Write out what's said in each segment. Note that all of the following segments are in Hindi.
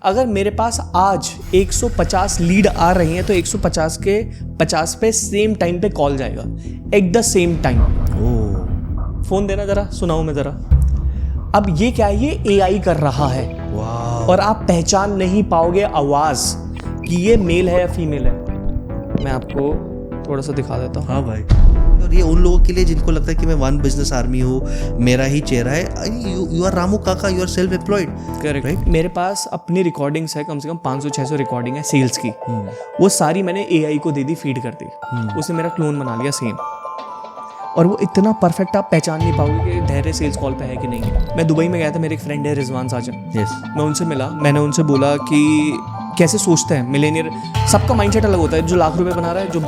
अगर मेरे पास आज 150 लीड आ रही हैं तो 150 के 50 पे सेम टाइम पे कॉल जाएगा, at the same time. Phone देना जरा, सुनाओ मैं जरा। अब ये क्या है, ये एआई कर रहा है। और आप पहचान नहीं पाओगे आवाज कि ये मेल है या फीमेल है। मैं आपको थोड़ा सा दिखा देता हूँ। हाँ भाई, और ये उन लोगों के लिए जिनको लगता है कि मैं वन बिजनेस आर्मी हूँ, मेरा ही चेहरा है। यू आर रामू काका, you are self employed. Correct, right. मेरे पास अपनी रिकॉर्डिंग्स है, कम से कम 500-600 रिकॉर्डिंग है सेल्स की। वो सारी मैंने एआई को दे दी, फीड कर दी। उसने मेरा क्लोन बना लिया सेम। और वो इतना परफेक्ट, आप पहचान नहीं पाओगे कि धैर्य सेल्स कॉल पे है कि नहीं। मैं दुबई में गया था, मेरे एक फ्रेंड है रिजवान साजन। मैं उनसे मिला, मैंने उनसे बोला कि कैसे सोचते हैं मिलेनियर। सबका माइंडसेट अलग होता है, जो लाख रुपए बना रहा है, जो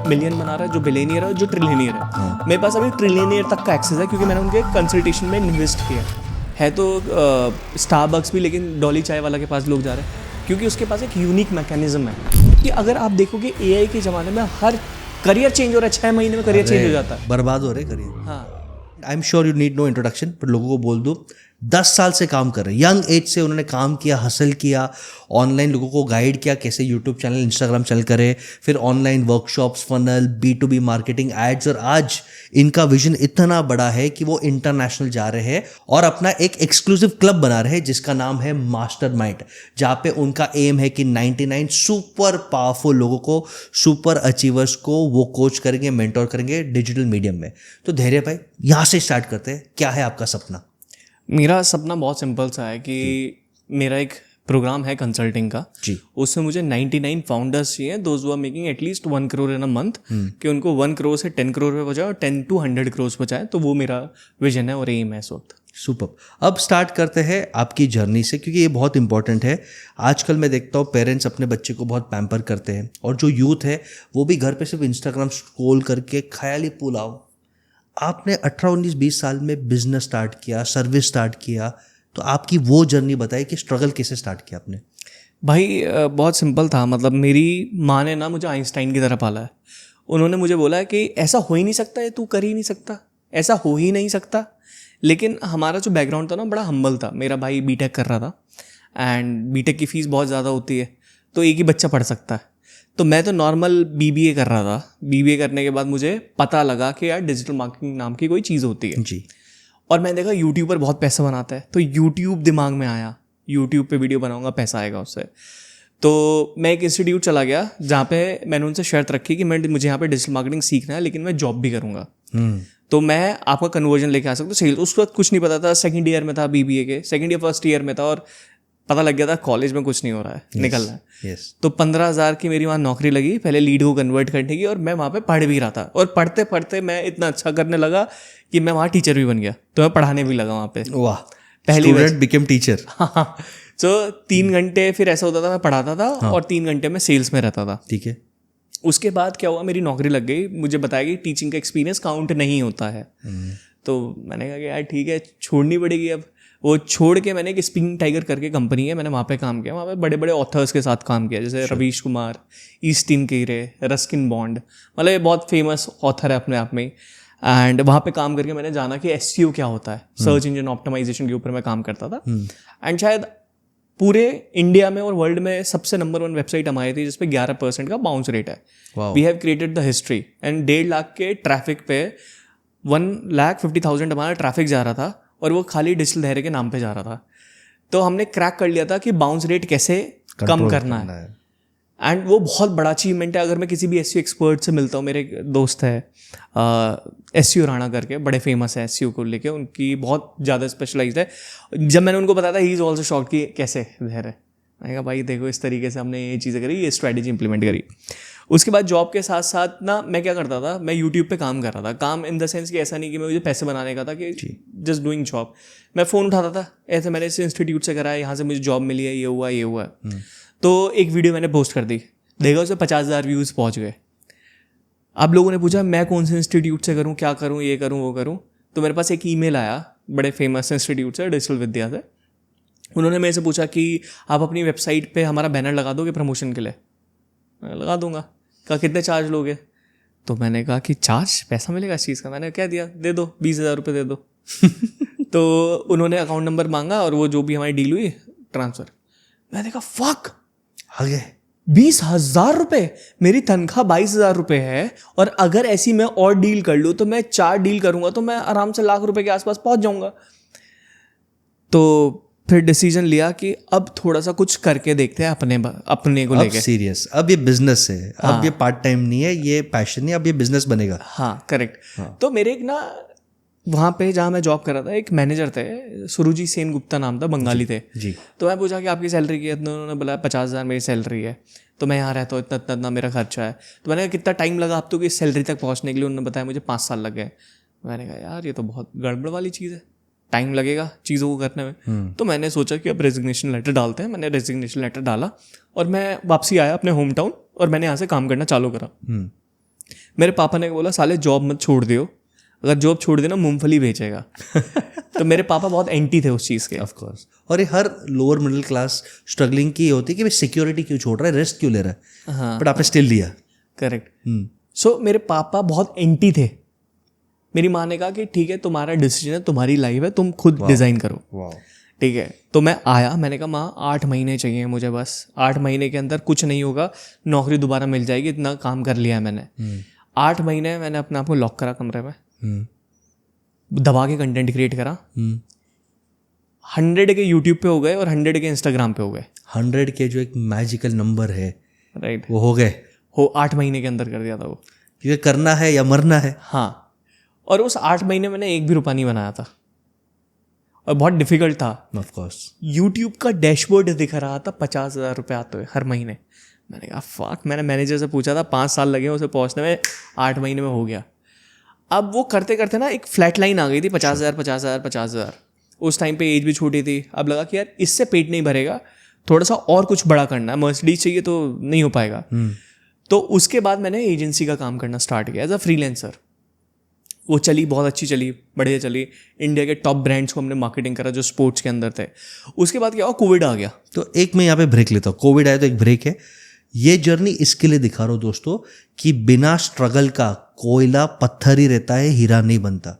मिलियन बना रहा है, जो बिलियनियर है, जो ट्रिलियनियर है। मेरे पास अभी ट्रिलियनियर तक का एक्सेस है क्योंकि मैंने उनके कंसल्टेशन में इन्वेस्ट किया है। तो स्टारबक्स भी, लेकिन डॉली चाय वाला के पास लोग जा रहे हैं क्योंकि उसके पास एक यूनिक मैकेनिज्म है कि अगर आप देखोगे एआई के ज़माने में हर करियर चेंज हो रहा है, 6 महीने में करियर चेंज हो जाता है, बर्बाद हो रहे करियर। हाँ, I am sure you need no introduction, पर लोगों को बोल दो 10 साल से काम कर रहे हैं, यंग एज से उन्होंने काम किया, हसल किया, ऑनलाइन लोगों को गाइड किया कैसे यूट्यूब चैनल, इंस्टाग्राम चल करे, फिर online workshops, funnel, B2B marketing, ads, और आज इनका विजन इतना बड़ा है कि वो इंटरनेशनल जा रहे हैं और अपना एक एक्सक्लूसिव क्लब बना रहे हैं जिसका नाम है मास्टरमाइंड, जहाँ पे उनका एम है कि 99 सुपर पावरफुल लोगों को, सुपर अचीवर्स को वो कोच करेंगे, मेंटोर करेंगे डिजिटल मीडियम में। तो धैर्य भाई, यहाँ से स्टार्ट करते हैं, क्या है आपका सपना? मेरा सपना बहुत सिंपल सा है कि मेरा एक प्रोग्राम है कंसल्टिंग का जी, उसमें मुझे 99 फाउंडर्स चाहिए, those who are making at least 1 crore in a month, कि उनको 1 करोड़ से 10 करोड़ पे पहुंचाए और 10 to 100 करोड़ पहुंचाए। तो वो मेरा विजन है और एम है इस वक्त। सुपर। अब स्टार्ट करते हैं आपकी जर्नी से, क्योंकि ये बहुत इंपॉर्टेंट है। आजकल मैं देखता हूँ पेरेंट्स अपने बच्चे को बहुत पैम्पर करते हैं, और जो यूथ है वो भी घर पे सिर्फ इंस्टाग्राम स्क्रॉल करके ख्याली पुलाव। आपने 18-19-20 साल में बिजनेस स्टार्ट किया, सर्विस स्टार्ट किया, तो आपकी वो जर्नी बताइए कि स्ट्रगल कैसे स्टार्ट किया आपने? भाई बहुत सिंपल था। मतलब मेरी माँ ने ना मुझे आइंस्टाइन की तरह पाला है। उन्होंने मुझे बोला है कि ऐसा हो ही नहीं सकता, ये तू कर ही नहीं सकता, ऐसा हो ही नहीं सकता। लेकिन हमारा जो बैकग्राउंड था ना बड़ा हम्बल था। मेरा भाई बीटेक कर रहा था एंड बीटेक की फ़ीस बहुत ज़्यादा होती है, तो एक ही बच्चा पढ़ सकता है। तो मैं तो नॉर्मल बीबीए कर रहा था। बीबीए करने के बाद मुझे पता लगा कि यार डिजिटल मार्केटिंग नाम की कोई चीज़ होती है जी। और मैंने देखा यूट्यूब पर बहुत पैसा बनाता है, तो यूट्यूब दिमाग में आया, यूट्यूब पे वीडियो बनाऊंगा, पैसा आएगा उससे। तो मैं एक इंस्टीट्यूट चला गया जहाँ पे मैंने उनसे शर्त रखी कि मुझे यहाँ पे डिजिटल मार्केटिंग सीखना है, लेकिन मैं जॉब भी करूँगा। तो मैं आपका कन्वर्जन लेके आ सकता हूँ। सेल्स उस वक्त कुछ नहीं पता था, सेकंड ईयर में था, बीबीए के सेकंड ईयर फर्स्ट ईयर में था, और पता लग गया था कॉलेज में कुछ नहीं हो रहा है, निकल रहा है। तो 15,000 की मेरी वहाँ नौकरी लगी पहले लीड को कन्वर्ट करने की, और मैं वहाँ पे पढ़ भी रहा था। और पढ़ते पढ़ते मैं इतना अच्छा करने लगा कि मैं वहाँ टीचर भी बन गया, तो मैं पढ़ाने भी लगा वहाँ पे। वाह, पहली स्टूडेंट बिकेम टीचर। हाँ, तो 3 घंटे फिर ऐसा होता था मैं पढ़ाता था, और 3 घंटे में सेल्स में रहता था। ठीक है। उसके बाद क्या हुआ, मेरी नौकरी लग गई। मुझे बताया कि टीचिंग का एक्सपीरियंस काउंट नहीं होता है। तो मैंने कहा कि यार ठीक है, छोड़नी पड़ेगी। अब वो छोड़ के मैंने एक स्पिंग टाइगर करके कंपनी है, मैंने वहाँ पे काम किया। वहाँ पे बड़े बड़े ऑथर्स के साथ काम किया, जैसे रवीश कुमार, ईस्टिन केरे, रस्किन बॉन्ड, मतलब ये बहुत फेमस ऑथर है अपने आप में। एंड वहाँ पे काम करके मैंने जाना कि SEO क्या होता है, सर्च इंजन ऑप्टिमाइजेशन के ऊपर मैं काम करता था। एंड शायद पूरे इंडिया में और वर्ल्ड में सबसे नंबर 1 वेबसाइट हमारी थी जिसपे 11% का बाउंस रेट है। We have created the history. And 1.5 lakh के ट्रैफिक पे 1,50,000 हमारा ट्रैफिक जा रहा था, और वो खाली डिजिटल धैर्य के नाम पे जा रहा था। तो हमने क्रैक कर लिया था कि बाउंस रेट कैसे कम करना है। एंड वो बहुत बड़ा अचीवमेंट है। अगर मैं किसी भी SEO एक्सपर्ट से मिलता हूँ, मेरे एक दोस्त है SEO राणा करके, बड़े फेमस है SEO को लेके, उनकी बहुत ज़्यादा स्पेशलाइज्ड है। जब मैंने उनको बताया था, ही इज़ ऑल्सो शॉक्ड कि कैसे धैर्य। मैंने कहा भाई देखो, इस तरीके से हमने ये चीज़ें करी, ये स्ट्रैटेजी इंप्लीमेंट करी। उसके बाद जॉब के साथ साथ ना मैं क्या करता था, मैं यूट्यूब पे काम कर रहा था। काम इन द सेंस कि ऐसा नहीं कि मैं मुझे पैसे बनाने का था, कि जस्ट डूइंग जॉब। मैं फ़ोन उठाता था, ऐसे मैंने इस इंस्टीट्यूट से करा है, यहाँ से मुझे जॉब मिली है, ये हुआ ये हुआ। तो एक वीडियो मैंने पोस्ट कर दी, देखा उसे 50,000 व्यूज़ पहुँच गए। अब लोगों ने पूछा मैं कौन से इंस्टीट्यूट से करूँ, क्या करूँ, ये करूँ वो करूँ। तो मेरे पास एक ईमेल आया बड़े फेमस इंस्टीट्यूट से, डिजिटल विद्या से। उन्होंने मेरे से पूछा कि आप अपनी वेबसाइट पे हमारा बैनर लगा दोगे प्रमोशन के लिए? मैं लगा दूंगा। कहा कितने चार्ज लोगे? तो मैंने कहा कि चार्ज, पैसा मिलेगा इस चीज़ का? मैंने क्या दिया, दे दो 20,000 रुपये दे दो। तो उन्होंने अकाउंट नंबर मांगा, और वो जो भी हमारी डील हुई ट्रांसफ़र। मैंने कहा फक, आगे 20,000 रुपये, मेरी तनख्वाह 22,000 रुपये है, और अगर ऐसी मैं और डील कर लूँ तो मैं 4 डील करूँगा तो मैं आराम से लाख रुपए के आसपास पहुँच जाऊँगा। तो फिर डिसीजन लिया कि अब थोड़ा सा कुछ करके देखते हैं अपने को लेके। सीरियस, अब ये बिजनेस है, अब ये पार्ट टाइम नहीं है, ये पैशन नहीं, अब ये बिजनेस बनेगा। हाँ करेक्ट। तो मेरे एक ना वहाँ पे जहाँ मैं जॉब कर रहा था एक मैनेजर थे, सुरुजी सेन गुप्ता नाम था, बंगाली थे जी। तो मैं पूछा कि आपकी सैलरी की है, तो उन्होंने बोला 50,000 मेरी सैलरी है, तो मैं यहाँ रहता हूँ, इतना इतना मेरा खर्चा है। तो मैंने कहा कितना टाइम लगा आप तो कि इस सैलरी तक पहुँचने के लिए? उन्होंने बताया मुझे 5 साल लग गए। मैंने कहा यार ये तो बहुत गड़बड़ वाली चीज़ है, टाइम लगेगा चीज़ों को करने में। तो मैंने सोचा कि अब रेजिग्नेशन लेटर डालते हैं। मैंने रेजिग्नेशन लेटर डाला और मैं वापसी आया अपने होम टाउन और मैंने यहाँ से काम करना चालू करा। मेरे पापा ने बोला साले जॉब मत छोड़ दियो, अगर जॉब छोड़ देना मूंगफली बेचेगा। तो मेरे पापा बहुत एंटी थे उस चीज़ के। ऑफ कोर्स, और ये हर लोअर मिडिल क्लास स्ट्रगलिंग की होती है कि भाई सिक्योरिटी क्यों छोड़ रहा है, रिस्क क्यों ले रहा है। हाँ बट आपने स्टिल लिया। करेक्ट। सो मेरे पापा बहुत एंटी थे। मेरी माँ ने कहा कि ठीक है तुम्हारा डिसीजन है, तुम्हारी लाइफ है, तुम खुद डिज़ाइन करो। वाह। ठीक है। तो मैं आया, मैंने कहा माँ 8 महीने चाहिए मुझे, बस 8 महीने के अंदर कुछ नहीं होगा, नौकरी दोबारा मिल जाएगी, इतना काम कर लिया है मैंने। 8 महीने मैंने अपने आप को लॉक करा कमरे में, दबा के कंटेंट क्रिएट करा। 100 के यूट्यूब पे हो गए और 100 के इंस्टाग्राम पे हो गए। 100 के जो एक मैजिकल नंबर है, राइट, वो हो गए। 8 महीने के अंदर कर दिया था वो। ये करना है या मरना है। हाँ, और उस 8 महीने मैंने एक भी रुपया नहीं बनाया था और बहुत डिफिकल्ट था। ऑफ कोर्स, यूट्यूब का डैशबोर्ड दिख रहा था 50,000 रुपये आते हुए हर महीने। मैंने कहा फक, मैंने मैनेजर से पूछा था 5 साल लगे उसे पहुंचने में, 8 महीने में हो गया। अब वो करते करते ना एक फ्लैट लाइन आ गई थी, 50,000 50,000 50,000। उस टाइम पे एज भी छोटी थी। अब लगा कि यार इससे पेट नहीं भरेगा, थोड़ा सा और कुछ बड़ा करना है, मर्सिडीज चाहिए तो नहीं हो पाएगा। तो उसके बाद मैंने एजेंसी का काम करना स्टार्ट किया एज अ फ्रीलांसर। वो चली, बहुत अच्छी चली, बढ़िया चली। इंडिया के टॉप ब्रांड्स को हमने मार्केटिंग करा जो स्पोर्ट्स के अंदर थे। उसके बाद क्या हुआ, कोविड आ गया। तो एक मैं यहाँ पे ब्रेक लेता हूँ। कोविड आया तो एक ब्रेक है। ये जर्नी इसके लिए दिखा रहा हूँ दोस्तों कि बिना स्ट्रगल का कोयला पत्थर ही रहता है, हीरा नहीं बनता।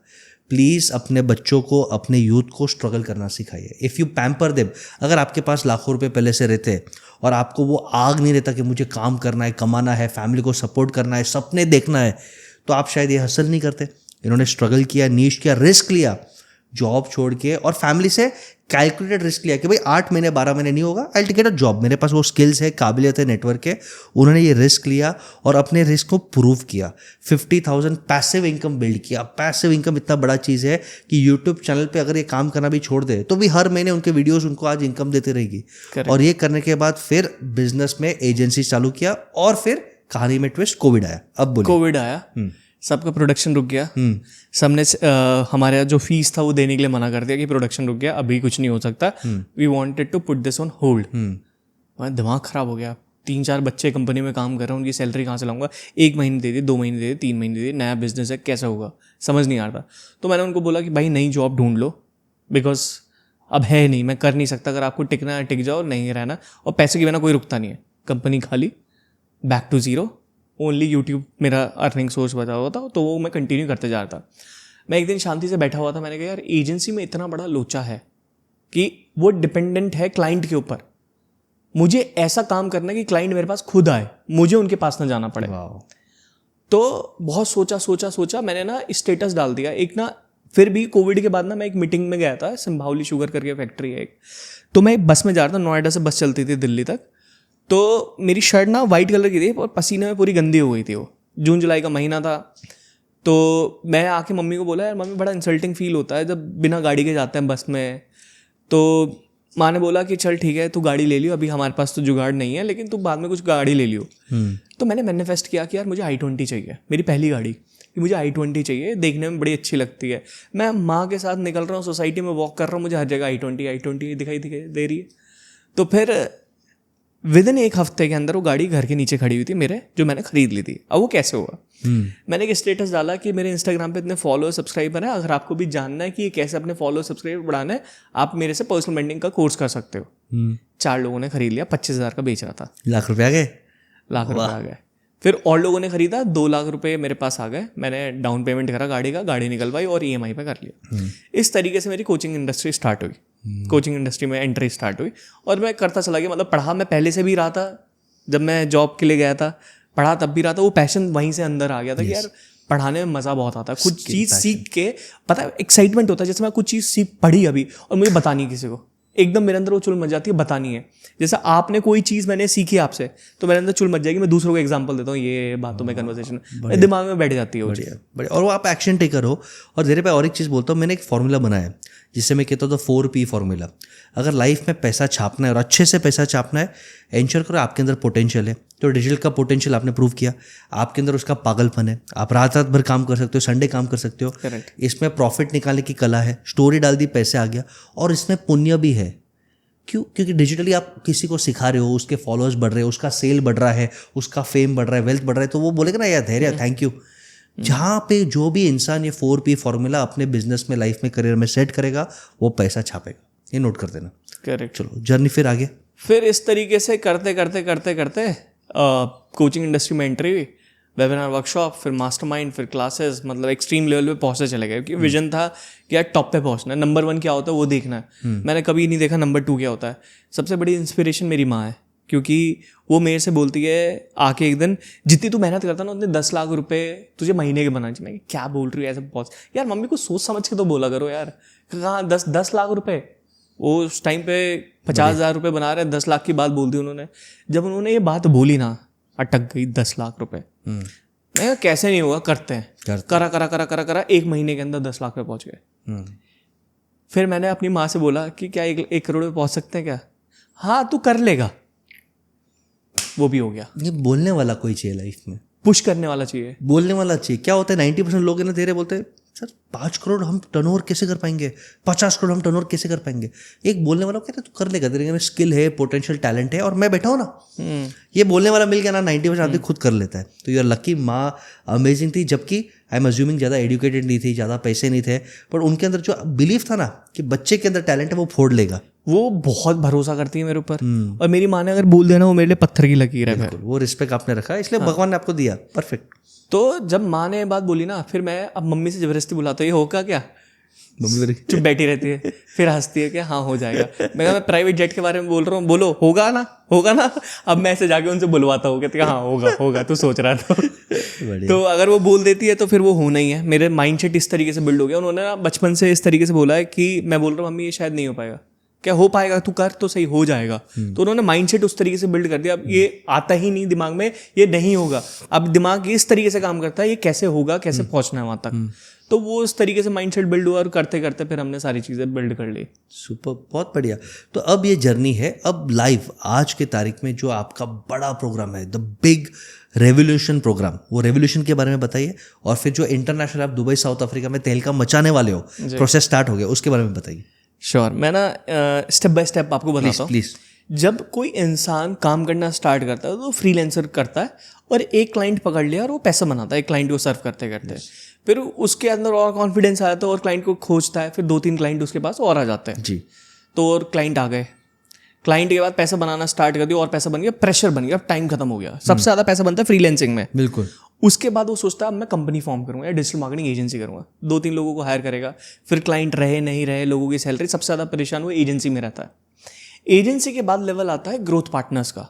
प्लीज़ अपने बच्चों को, अपने यूथ को स्ट्रगल करना सिखाइए। इफ़ यू पैम्पर देम, अगर आपके पास लाखों रुपए पहले से रहते हैं और आपको वो आग नहीं रहता कि मुझे काम करना है, कमाना है, फैमिली को सपोर्ट करना है, सपने देखना है, तो आप शायद ये हसल नहीं करते। इन्होंने स्ट्रगल किया, नीश किया, रिस्क लिया, जॉब छोड़ के, और फैमिली से कैलकुलेटेड रिस्क लिया कि भाई 8 महीने 12 महीने नहीं होगा, I will take a job, मेरे पास वो स्किल्स है, काबिलियत है, नेटवर्क है। उन्होंने ये रिस्क लिया और अपने रिस्क को प्रूव किया। 50,000 पैसिव इनकम बिल्ड किया। पैसिव इनकम इतना बड़ा चीज़ है कि यूट्यूब चैनल पे अगर ये काम करना भी छोड़ दे तो भी हर महीने उनके वीडियोस उनको आज इनकम देती रहेगी। और ये करने के बाद फिर बिजनेस में एजेंसी चालू किया और फिर कहानी में ट्विस्ट, कोविड आया। अब बोलिए। कोविड आया, सबका प्रोडक्शन रुक गया। सबने हमारे यहाँ जो फीस था वो देने के लिए मना कर दिया कि प्रोडक्शन रुक गया, अभी कुछ नहीं हो सकता। We wanted to put this on hold. हमारा दिमाग खराब हो गया। 3-4 बच्चे कंपनी में काम कर रहे हैं, उनकी सैलरी कहाँ से लाऊंगा? 1 महीने दे दिए, 2 महीने दे दिए, 3 महीने दे दिए, नया बिजनेस है, कैसे होगा समझ नहीं आ रहा। तो मैंने उनको बोला कि भाई नई जॉब ढूंढ लो, बिकॉज अब है नहीं, मैं कर नहीं सकता। अगर आपको टिकना है टिक जाओ, नहीं रहना। और पैसे के बिना कोई रुकता नहीं है, कंपनी खाली, back to zero, only YouTube मेरा अर्निंग सोर्स बचा हुआ था, तो वो मैं कंटिन्यू करते जा रहा था। मैं एक दिन शांति से बैठा हुआ था, मैंने कहा यार एजेंसी में इतना बड़ा लोचा है कि वो डिपेंडेंट है क्लाइंट के ऊपर। मुझे ऐसा काम करना है कि क्लाइंट मेरे पास खुद आए, मुझे उनके पास ना जाना पड़े। तो बहुत सोचा मैंने ना स्टेटस डाल दिया एक ना। फिर भी कोविड के बाद ना मैं एक मीटिंग में गया था, संभावली शुगर करके फैक्ट्री है एक, तो मैं बस में जा रहा था, नोएडा से बस चलती थी दिल्ली तक। तो मेरी शर्ट ना वाइट कलर की थी और पसीने में पूरी गंदी हो गई थी। वो जून जुलाई का महीना था। तो मैं आके मम्मी को बोला यार मम्मी बड़ा इंसल्टिंग फील होता है जब बिना गाड़ी के जाते हैं बस में। तो माँ ने बोला कि चल ठीक है तू गाड़ी ले लियो, अभी हमारे पास तो जुगाड़ नहीं है, लेकिन तू बाद में कुछ गाड़ी ले लियो। तो मैंने मैनिफेस्ट किया कि यार मुझे i20 चाहिए, मेरी पहली गाड़ी, कि मुझे i20 चाहिए, देखने में बड़ी अच्छी लगती है। मैं माँ के साथ निकल रहा हूँ, सोसाइटी में वॉक कर रहा हूँ, मुझे हर जगह i20 दिखाई दे रही है। तो फिर विद इन 1 हफ्ते के अंदर वो गाड़ी घर के नीचे खड़ी हुई थी मेरे, जो मैंने खरीद ली थी। अब वो कैसे हुआ, मैंने एक स्टेटस डाला कि मेरे इंस्टाग्राम पे इतने फॉलोअर सब्सक्राइबर हैं, अगर आपको भी जानना है कि ये कैसे अपने फॉलोअर सब्सक्राइबर बढ़ाना है, आप मेरे से पर्सनल ब्रांडिंग का कोर्स कर सकते हो। 4 लोगों ने खरीद लिया, 25,000 का बेच रहा था। लाख रुपए आ गए। लाख रुपए आ गए। फिर और लोगों ने खरीदा, 2 लाख रुपए मेरे पास आ गए, मैंने डाउन पेमेंट करा गाड़ी का, गाड़ी निकलवाई और EMI पे कर लिया। इस तरीके से मेरी कोचिंग इंडस्ट्री स्टार्ट हुई, कोचिंग इंडस्ट्री में एंट्री स्टार्ट हुई और मैं करता चला गया। मतलब पढ़ा मैं पहले से भी रहा था, जब मैं जॉब के लिए गया था पढ़ा तब भी रहा था, वो पैशन वहीं से अंदर आ गया था कि यार पढ़ाने में मज़ा बहुत आता है, कुछ चीज़ सीख के पता है एक्साइटमेंट होता है। जैसे मैं कुछ चीज़ सीख पढ़ी अभी और मुझे बतानी किसी को, एकदम मेरे अंदर वो चुल मच जाती है, बतानी है। जैसे आपने कोई चीज़ मैंने सीखी आपसे तो मेरे अंदर चुल मच जाएगी, मैं दूसरों को एग्जांपल देता हूँ, ये बातों में कन्वर्सेशन दिमाग में बैठ जाती है वो चीज़। बढ़िया। और वो आप एक्शन टेकर हो। और तेरे पे और एक चीज़ बोलता हूँ, मैंने एक फॉर्मूला बनाया है जिससे मैं कहता हूँ 4P फॉर्मूला। अगर लाइफ में पैसा छापना है और अच्छे से पैसा छापना है, एंश्योर करो आपके अंदर पोटेंशियल है। तो डिजिटल का पोटेंशियल आपने प्रूव किया, आपके अंदर उसका पागलपन है, आप रात रात भर काम कर सकते हो, संडे काम कर सकते हो। Correct. इसमें प्रॉफिट निकालने की कला है, स्टोरी डाल दी, पैसे आ गया, और इसमें पुण्य भी है। क्यों? क्योंकि डिजिटली आप किसी को सिखा रहे हो, उसके फॉलोअर्स बढ़ रहे हैं, उसका सेल बढ़ रहा है, उसका फेम बढ़ रहा है, वेल्थ बढ़ रहा है, तो वो बोलेगा ना यार धैर्य, थैंक यू। जहाँ पे जो भी इंसान ये 4P फॉर्मूला अपने बिजनेस में, लाइफ में, करियर में सेट करेगा, वो पैसा छापेगा। ये नोट कर देना। करेक्ट। चलो जर्नी फिर आगे। फिर इस तरीके से करते करते करते करते कोचिंग इंडस्ट्री में एंट्री हुई, वेबिनार, वर्कशॉप, फिर मास्टरमाइंड, फिर क्लासेस, मतलब एक्सट्रीम लेवल पे पहुंचते चले गए। क्योंकि विजन था कि यार टॉप पे पहुंचना है, नंबर 1 क्या होता है वो देखना है। मैंने कभी नहीं देखा नंबर 2 क्या होता है। सबसे बड़ी इंस्पिरेशन मेरी माँ है, क्योंकि वो मेरे से बोलती है आके एक दिन, जितनी तू मेहनत करता ना उतने 10 लाख रुपए तुझे महीने के बनाने चाहिए। मैं क्या बोल रही हूँ ऐसे बहुत, यार मम्मी को सोच समझ के तो बोला करो यार, कहाँ 10 लाख रुपए। वो उस टाइम पे 50,000 रुपये बना रहे, 10 लाख की बात बोल दी उन्होंने। जब उन्होंने ये बात बोली ना, अटक गई 10 लाख रुपए। मैं कहा कैसे नहीं होगा, करते हैं। करा करा करा करा करा 1 महीने के अंदर 10 लाख पे पहुंच गए। फिर मैंने अपनी माँ से बोला कि क्या 1 करोड़ पे पहुंच सकते हैं क्या? हाँ तू कर लेगा। वो भी हो गया। ये बोलने वाला कोई चाहिए लाइफ में, पुश करने वाला चाहिए, बोलने वाला चाहिए। क्या होता है 90% लोग है ना धीरे बोलते हैं सर 5 करोड़ हम टर्नओवर कैसे कर पाएंगे, 50 करोड़ हम टर्नओवर कैसे कर पाएंगे। एक बोलने वाला कहता है तू कर लेगा, तेरे में स्किल है, पोटेंशियल, टैलेंट है, और मैं बैठा हूँ ना। ये बोलने वाला मिल गया ना, 90% आदमी खुद कर लेता है। तो यार लकी माँ अमेजिंग थी, जबकि आई एम अज्यूमिंग ज़्यादा एजुकेटेड नहीं थी, ज़्यादा पैसे नहीं थे, पर उनके अंदर जो बिलीफ था ना कि बच्चे के अंदर टैलेंट है वो फोड़ लेगा, वो बहुत भरोसा करती है मेरे ऊपर। और मेरी माँ ने अगर बोल देना वो मेरे लिए पत्थर की लकीर है। वो रिस्पेक्ट आपने रखा, इसलिए भगवान ने आपको दिया। परफेक्ट। तो जब माँ ने बात बोली ना, फिर मैं अब मम्मी से जबरदस्ती बुलाता हूँ, ये होगा क्या? मम्मी चुप बैठी रहती है, फिर हंसती है कि हाँ हो जाएगा। मैं प्राइवेट जेट के बारे में बोल रहा हूँ, बोलो होगा ना, होगा ना। अब मैं ऐसे जाके उनसे बुलवाता हूँ, कहती हाँ होगा होगा, तू सोच रहा था। तो अगर वो बोल देती है तो फिर वो होना ही है। मेरे माइंडसेट इस तरीके से बिल्ड हो गया। उन्होंने ना बचपन से इस तरीके से बोला है कि मैं बोल रहा हूँ मम्मी ये शायद नहीं हो पाएगा, क्या हो पाएगा, तू कर तो सही, हो जाएगा। तो उन्होंने माइंडसेट उस तरीके से बिल्ड कर दिया। अब ये आता ही नहीं दिमाग में, ये नहीं होगा। अब दिमाग इस तरीके से काम करता है, ये कैसे होगा, कैसे पहुंचना है वहां तक। तो वो उस तरीके से माइंडसेट बिल्ड हुआ और करते करते फिर हमने सारी चीज़ें बिल्ड कर ली। सुपर, बहुत बढ़िया। तो अब ये जर्नी है, अब लाइव आज के तारीख में जो आपका बड़ा प्रोग्राम है, द बिग रेवोल्यूशन प्रोग्राम, वो रेवोल्यूशन के बारे में बताइए। और फिर जो इंटरनेशनल आप दुबई, साउथ अफ्रीका में तहलका मचाने वाले हो, प्रोसेस स्टार्ट हो गया, उसके बारे में बताइए। श्योर, मैं ना स्टेप बाय स्टेप आपको बताता हूँ। प्लीज। जब कोई इंसान काम करना स्टार्ट करता है तो फ्रीलांसर करता है और एक क्लाइंट पकड़ लिया और वो पैसा बनाता है एक क्लाइंट को सर्व करते करते। फिर उसके अंदर और कॉन्फिडेंस आया तो और क्लाइंट को खोजता है, फिर 2-3 क्लाइंट उसके पास और आ जाते हैं जी। तो और क्लाइंट आ गए, क्लाइंट के बाद पैसा बनाना स्टार्ट कर दिया और पैसा बन गया, प्रेशर बन गया, अब टाइम खत्म हो गया। सबसे ज़्यादा पैसा बनता है फ्रीलांसिंग में। बिल्कुल। उसके बाद वो सोचता है अब मैं कंपनी फॉर्म करूँगा या डिजिटल मार्केटिंग एजेंसी करूँगा, 2-3 लोगों को हायर करेगा, फिर क्लाइंट रहे नहीं रहे, लोगों की सैलरी, सबसे ज़्यादा परेशान वो एजेंसी में रहता है। एजेंसी के बाद लेवल आता है ग्रोथ पार्टनर्स का,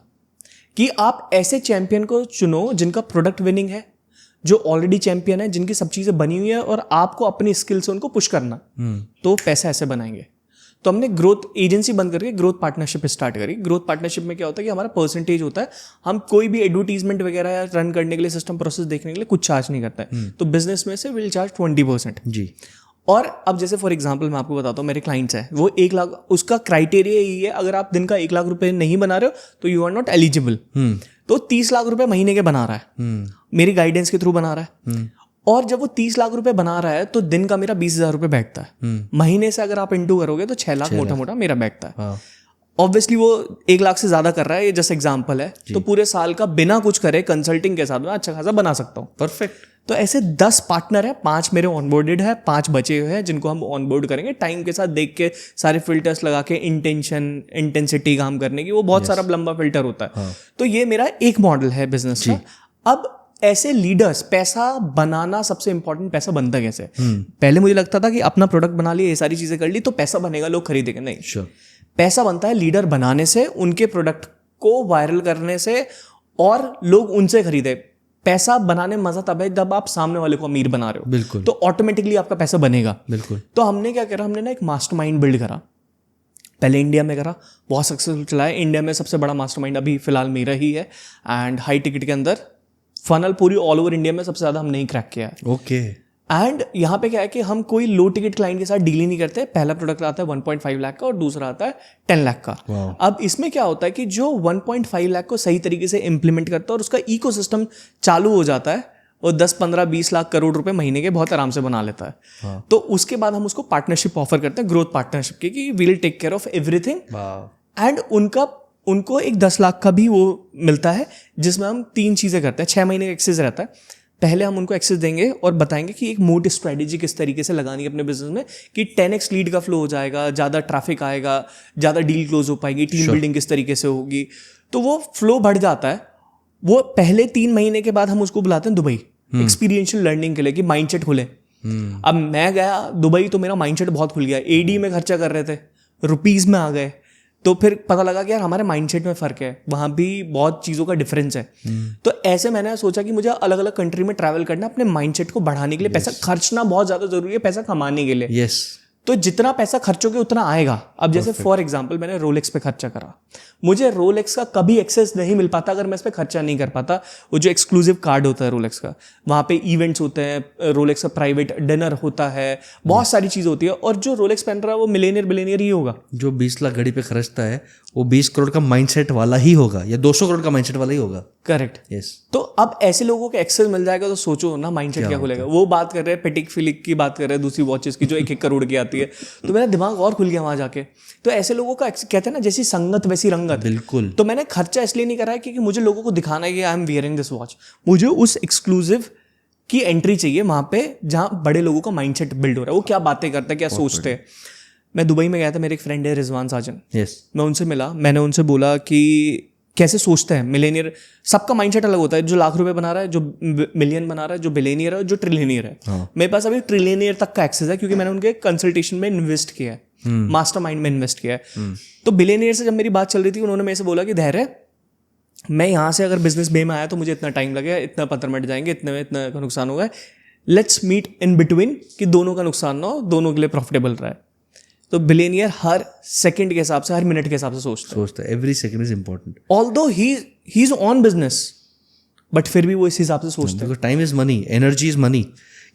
कि आप ऐसे चैंपियन को चुनो जिनका प्रोडक्ट विनिंग है, जो ऑलरेडी चैंपियन है, जिनकी सब चीज़ें बनी हुई है और आपको अपनी स्किल से उनको पुश करना। तो पैसा ऐसे बनाएंगे। तो हमने ग्रोथ एजेंसी बंद करके ग्रोथ पार्टनरशिप स्टार्ट करी। ग्रोथ पार्टनरशिप में क्या होता है कि हमारा परसेंटेज होता है, हम कोई भी एडवर्टीजमेंट वगैरह या रन करने के लिए, सिस्टम प्रोसेस देखने के लिए कुछ चार्ज नहीं करता है। तो बिजनेस में से विल चार्ज 20% जी। और अब जैसे फॉर एग्जांपल मैं आपको बताता हूँ, मेरे क्लाइंट्स हैं वो 1 लाख, उसका क्राइटेरिया यही है, अगर आप दिन का 1 लाख रुपए नहीं बना रहे हो तो यू आर नॉट एलिजिबल। तो 30 लाख रुपए महीने के बना रहा है, मेरी गाइडेंस के थ्रू बना रहा है। और जब वो 30 लाख रुपए बना रहा है तो दिन का मेरा 20,000 रुपए बैठता है। महीने से अगर आप इंटू करोगे तो 6 लाख मोटा मोटा मेरा बैठता है। ऑब्वियसली वो 1 लाख से ज्यादा कर रहा है, ये जस्ट एग्जांपल है। तो पूरे साल का बिना कुछ करे कंसल्टिंग के साथ मैं अच्छा खासा बना सकता हूँ। परफेक्ट। तो ऐसे 10 पार्टनर है, 5 मेरे ऑनबोर्डेड है, 5 बचे हुए हैं जिनको हम ऑनबोर्ड करेंगे टाइम के साथ, देख के सारे फिल्टर्स लगा के, इंटेंसिटी काम करने की, वो बहुत सारा लंबा फिल्टर होता है। तो ये मेरा एक मॉडल है बिजनेस का। अब ऐसे लीडर्स, पैसा बनाना सबसे इंपॉर्टेंट, पैसा बनता कैसे है? पहले मुझे लगता था कि अपना प्रोडक्ट बना लिया, ये सारी चीजें कर ली तो पैसा बनेगा, लोग खरीदेंगे। नहीं, Sure. पैसा बनता है लीडर बनाने से, उनके प्रोडक्ट को वायरल करने से, और लोग उनसे खरीदे। पैसा बनाने में मजा तब है जब आप सामने वाले को अमीर बना रहे हो, बिल्कुल, तो ऑटोमेटिकली आपका पैसा बनेगा। बिल्कुल। तो हमने क्या करा, हमने ना एक मास्टरमाइंड बिल्ड करा। पहले इंडिया में करा, बहुत सक्सेसफुल चला है। इंडिया में सबसे बड़ा मास्टरमाइंड अभी फिलहाल मेरा ही है, एंड हाई टिकट के अंदर फनल पूरी ऑल ओवर इंडिया में सबसे ज्यादा हमने ही क्रैक किया है। ओके। एंड यहाँ पे क्या है कि हम कोई लो टिकट क्लाइंट के साथ डील ही नहीं करते। पहला प्रोडक्ट आता है 1.5 लाख का और दूसरा आता है 10 लाख का। अब इसमें क्या होता है कि जो 1.5 लाख को सही तरीके से इंप्लीमेंट करता है और उसका इकोसिस्टम चालू हो जाता है, वो 10, 15, 20 लाख करोड़ रुपए महीने के बहुत आराम से बना लेता है। तो उसके बाद हम उसको पार्टनरशिप ऑफर करते हैं, ग्रोथ पार्टनरशिप की, कि we will take care of everything. And उनको एक 10 लाख का भी वो मिलता है, जिसमें हम 3 चीजें करते हैं। 6 महीने का एक्सेस रहता है। पहले हम उनको एक्सेस देंगे और बताएंगे कि एक मोड स्ट्रेटेजी किस तरीके से लगानी है अपने बिजनेस में, कि 10x लीड का फ्लो हो जाएगा, ज़्यादा ट्रैफिक आएगा, ज़्यादा डील क्लोज हो पाएगी, टीम बिल्डिंग किस तरीके से होगी, तो वो फ्लो बढ़ जाता है। वो पहले 3 महीने के बाद हम उसको बुलाते हैं दुबई एक्सपीरियंशियल लर्निंग के लिए, कि माइंडसेट खुले। अब मैं गया दुबई तो मेरा माइंडसेट बहुत खुल गया। एडी में खर्चा कर रहे थे, रुपीज में आ गए, तो फिर पता लगा कि यार हमारे माइंडसेट में फ़र्क है, वहाँ भी बहुत चीज़ों का डिफरेंस है। तो ऐसे मैंने सोचा कि मुझे अलग अलग कंट्री में ट्रैवल करना, अपने माइंडसेट को बढ़ाने के लिए। पैसा खर्चना बहुत ज़्यादा ज़रूरी है पैसा कमाने के लिए। यस। तो जितना पैसा खर्चोगे उतना आएगा। अब जैसे फॉर एग्जांपल मैंने रोलेक्स पे खर्चा करा, मुझे रोलेक्स का कभी एक्सेस नहीं मिल पाता अगर मैं इस पे खर्चा नहीं कर पाता। वो जो एक्सक्लूसिव कार्ड होता है रोलेक्स का, वहाँ पे इवेंट्स होते हैं, रोलेक्स का प्राइवेट डिनर होता है, बहुत सारी चीज़ होती है। और जो रोलेक्स पहन रहा है वो मिलेनियर ही होगा। जो 20 लाख घड़ी पे खर्चता है वो 20 करोड़ का माइंडसेट वाला ही होगा, या 200 करोड़ का माइंडसेट वाला ही होगा। करेक्ट। यस। तो अब ऐसे लोगों को एक्सेस मिल जाएगा तो सोचो ना माइंडसेट क्या खुलेगा। वो बात कर रहे हैं पेटिक फिलिक की, बात कर रहे हैं दूसरी वॉचेस की जो 1-1 करोड़ की आती है, तो मेरा दिमाग और खुल गया वहां जाके। तो ऐसे लोगों का कहते हैं ना, जैसी संगत वैसी रंगत। बिल्कुल। तो मैंने खर्चा इसलिए नहीं करा है क्योंकि मुझे लोगों को दिखाना है कि I am wearing this watch. मुझे उस एक्सक्लूसिव की एंट्री चाहिए वहां पे जहां बड़े लोगों का माइंडसेट बिल्ड हो रहा है, वो क्या बातें करते हैं, क्या सोचते हैं। मैं दुबई में गया था, मेरे एक फ्रेंड है रिजवान साजन। यस। मैं उनसे मिला, मैंने उनसे बोला कि कैसे सोचते हैं मिलेनियर। सबका माइंडसेट अलग होता है, जो लाख रुपए बना रहा है, जो मिलियन बना रहा है, जो बिलियनियर है, जो ट्रिलियनियर है। मेरे पास अभी ट्रिलियनियर तक का एक्सेस है क्योंकि मैंने उनके कंसल्टेशन में इन्वेस्ट किया है, मास्टरमाइंड में इन्वेस्ट किया है। तो बिलियनियर से जब मेरी बात चल रही थी, उन्होंने मेरे से बोला कि धैर्य, मैं यहाँ से अगर बिजनेस बे में आया तो मुझे इतना टाइम लगेगा, इतना पत्थर मट जाएंगे, इतने में इतना का नुकसान होगा, लेट्स मीट इन बिटवीन, कि दोनों का नुकसान ना हो, दोनों के लिए प्रॉफिटेबल रहा है। तो बिलियनियर हर सेकंड के हिसाब से, हर मिनट के हिसाब से सोचता है। Every second is important. Although he is on business, but फिर भी वो इस हिसाब से सोचते हैं। Time is money, energy is money.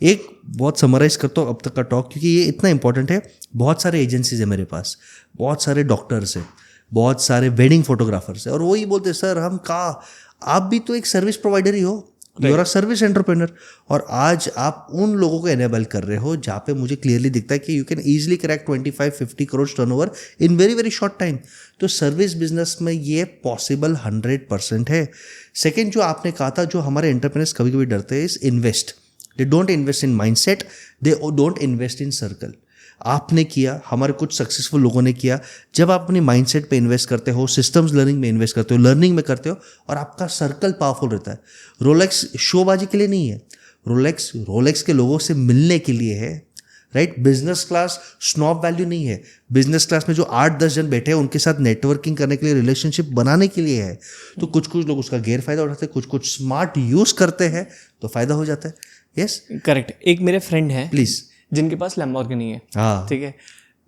एक बहुत समराइज करता हूँ अब तक का टॉक, क्योंकि ये इतना इंपॉर्टेंट है। बहुत सारे एजेंसीज है मेरे पास, बहुत सारे डॉक्टर्स हैं, बहुत सारे वेडिंग फोटोग्राफर्स हैं, और वही बोलते हैं सर हम कहाँ, आप भी तो एक सर्विस प्रोवाइडर ही हो, you are a service entrepreneur. और आज आप उन लोगों को एनेबल कर रहे हो जहाँ पे मुझे क्लियरली दिखता है कि you can easily crack 25-50 crore turnover in very very short time. तो सर्विस बिजनेस में ये पॉसिबल 100% है। सेकेंड, जो आपने कहा था, जो हमारे एंटरप्रेन्योर्स कभी कभी डरते हैं, is invest. They don't invest in mindset, they don't invest in circle. आपने किया, हमारे कुछ सक्सेसफुल लोगों ने किया। जब आप अपनी माइंडसेट पे इन्वेस्ट करते हो, सिस्टम्स लर्निंग में इन्वेस्ट करते हो, लर्निंग में करते हो, और आपका सर्कल पावरफुल रहता है। रोलेक्स शोबाजी के लिए नहीं है, रोलेक्स के लोगों से मिलने के लिए है, right. Business class snob value नहीं है। बिजनेस क्लास में जो 8-10 जन बैठे हैं उनके साथ नेटवर्किंग करने के लिए, रिलेशनशिप बनाने के लिए है। तो कुछ लोग उसका गैरफायदा उठाते हैं, कुछ स्मार्ट यूज़ करते हैं तो फायदा हो जाता है। Yes, correct. एक मेरे फ्रेंड है प्लीज, जिनके पास लैम्बोर्गिनी है, हाँ, ठीक है।